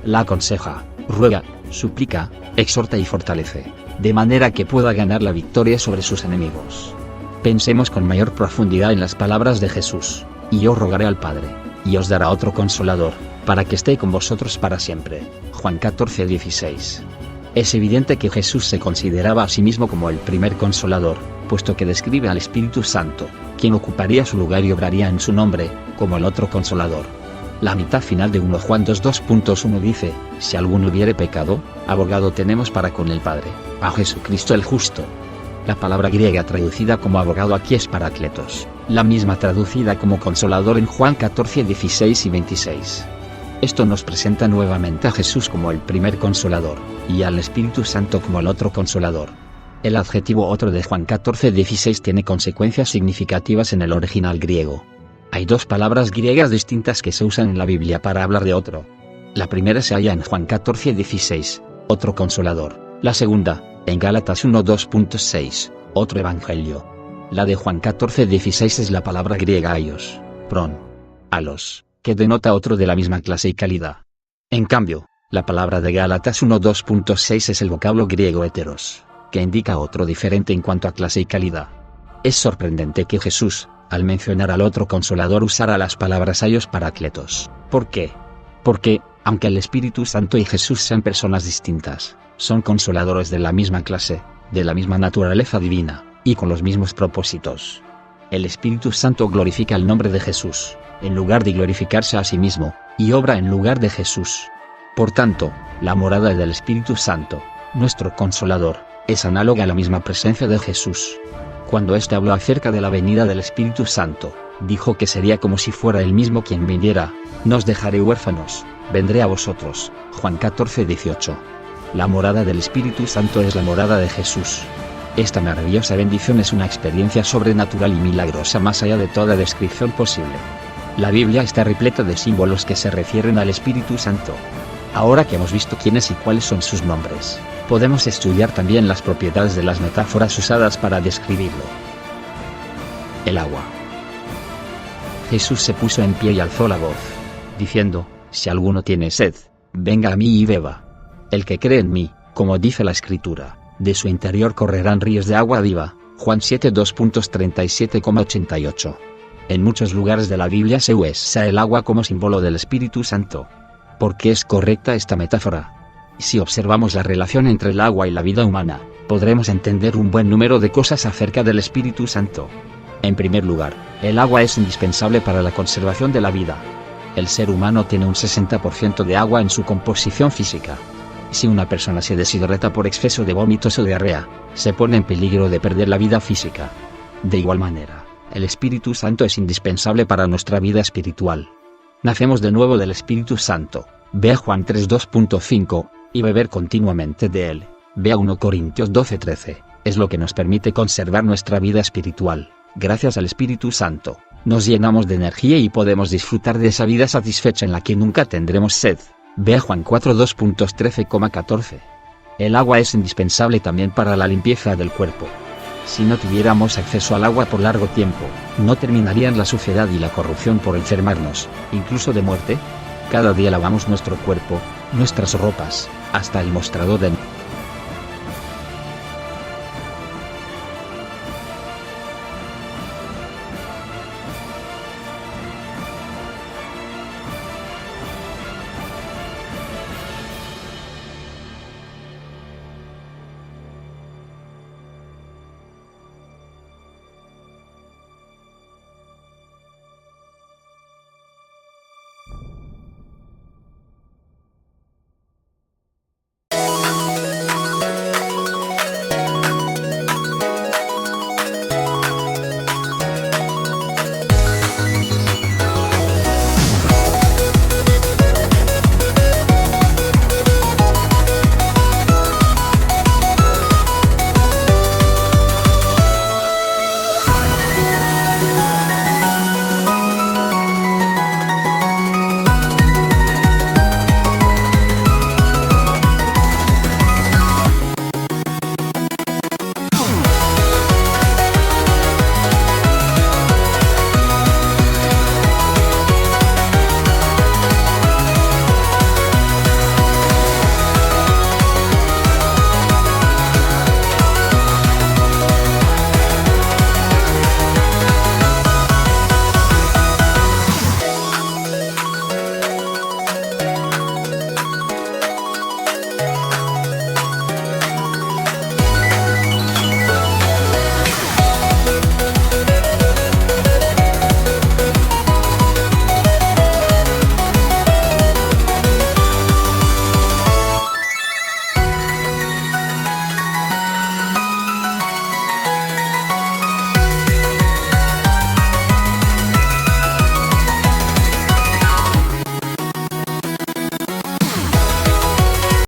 La aconseja, ruega, suplica, exhorta y fortalece, de manera que pueda ganar la victoria sobre sus enemigos. Pensemos con mayor profundidad en las palabras de Jesús: y yo rogaré al Padre, y os dará otro Consolador, para que esté con vosotros para siempre. Juan 14:16. Es evidente que Jesús se consideraba a sí mismo como el primer Consolador, puesto que describe al Espíritu Santo, quien ocuparía su lugar y obraría en su nombre, como el otro Consolador. La mitad final de 1 Juan 2:2.1 dice: si alguno hubiere pecado, abogado tenemos para con el Padre, a Jesucristo el justo. La palabra griega traducida como abogado aquí es parácletos, la misma traducida como Consolador en Juan 14:16 y 26. Esto nos presenta nuevamente a Jesús como el primer Consolador, y al Espíritu Santo como el otro Consolador. El adjetivo otro de Juan 14:16 tiene consecuencias significativas en el original griego. Hay dos palabras griegas distintas que se usan en la Biblia para hablar de otro. La primera se halla en Juan 14:16, otro Consolador. La segunda, en Gálatas 1:2.6, otro Evangelio. La de Juan 14:16 es la palabra griega aios, pron, alos, que denota otro de la misma clase y calidad. En cambio, la palabra de Gálatas 1:2.6 es el vocablo griego heteros, que indica otro diferente en cuanto a clase y calidad. Es sorprendente que Jesús, al mencionar al otro Consolador, usara las palabras aios parácletos. ¿Por qué? Porque, aunque el Espíritu Santo y Jesús sean personas distintas, son consoladores de la misma clase, de la misma naturaleza divina, y con los mismos propósitos. El Espíritu Santo glorifica el nombre de Jesús, en lugar de glorificarse a sí mismo, y obra en lugar de Jesús. Por tanto, la morada del Espíritu Santo, nuestro Consolador, es análoga a la misma presencia de Jesús. Cuando éste habló acerca de la venida del Espíritu Santo, dijo que sería como si fuera él mismo quien viniera: no os dejaré huérfanos, vendré a vosotros. Juan 14:18. La morada del Espíritu Santo es la morada de Jesús. Esta maravillosa bendición es una experiencia sobrenatural y milagrosa más allá de toda descripción posible. La Biblia está repleta de símbolos que se refieren al Espíritu Santo. Ahora que hemos visto quiénes y cuáles son sus nombres, podemos estudiar también las propiedades de las metáforas usadas para describirlo. El agua. Jesús se puso en pie y alzó la voz, diciendo: si alguno tiene sed, venga a mí y beba. El que cree en mí, como dice la Escritura, de su interior correrán ríos de agua viva. Juan 7:2.37,88. En muchos lugares de la Biblia se usa el agua como símbolo del Espíritu Santo. ¿Por qué es correcta esta metáfora? Si observamos la relación entre el agua y la vida humana, podremos entender un buen número de cosas acerca del Espíritu Santo. En primer lugar, el agua es indispensable para la conservación de la vida. El ser humano tiene un 60% de agua en su composición física. Si una persona se deshidrata por exceso de vómitos o diarrea, se pone en peligro de perder la vida física. De igual manera, el Espíritu Santo es indispensable para nuestra vida espiritual. Nacemos de nuevo del Espíritu Santo, vea Juan 3:2.5, y beber continuamente de él, vea 1 Corintios 12:13, es lo que nos permite conservar nuestra vida espiritual. Gracias al Espíritu Santo, nos llenamos de energía y podemos disfrutar de esa vida satisfecha en la que nunca tendremos sed. Vea Juan 4:2.13,14. El agua es indispensable también para la limpieza del cuerpo. Si no tuviéramos acceso al agua por largo tiempo, ¿no terminarían la suciedad y la corrupción por enfermarnos, incluso de muerte? Cada día lavamos nuestro cuerpo, nuestras ropas, hasta el mostrador de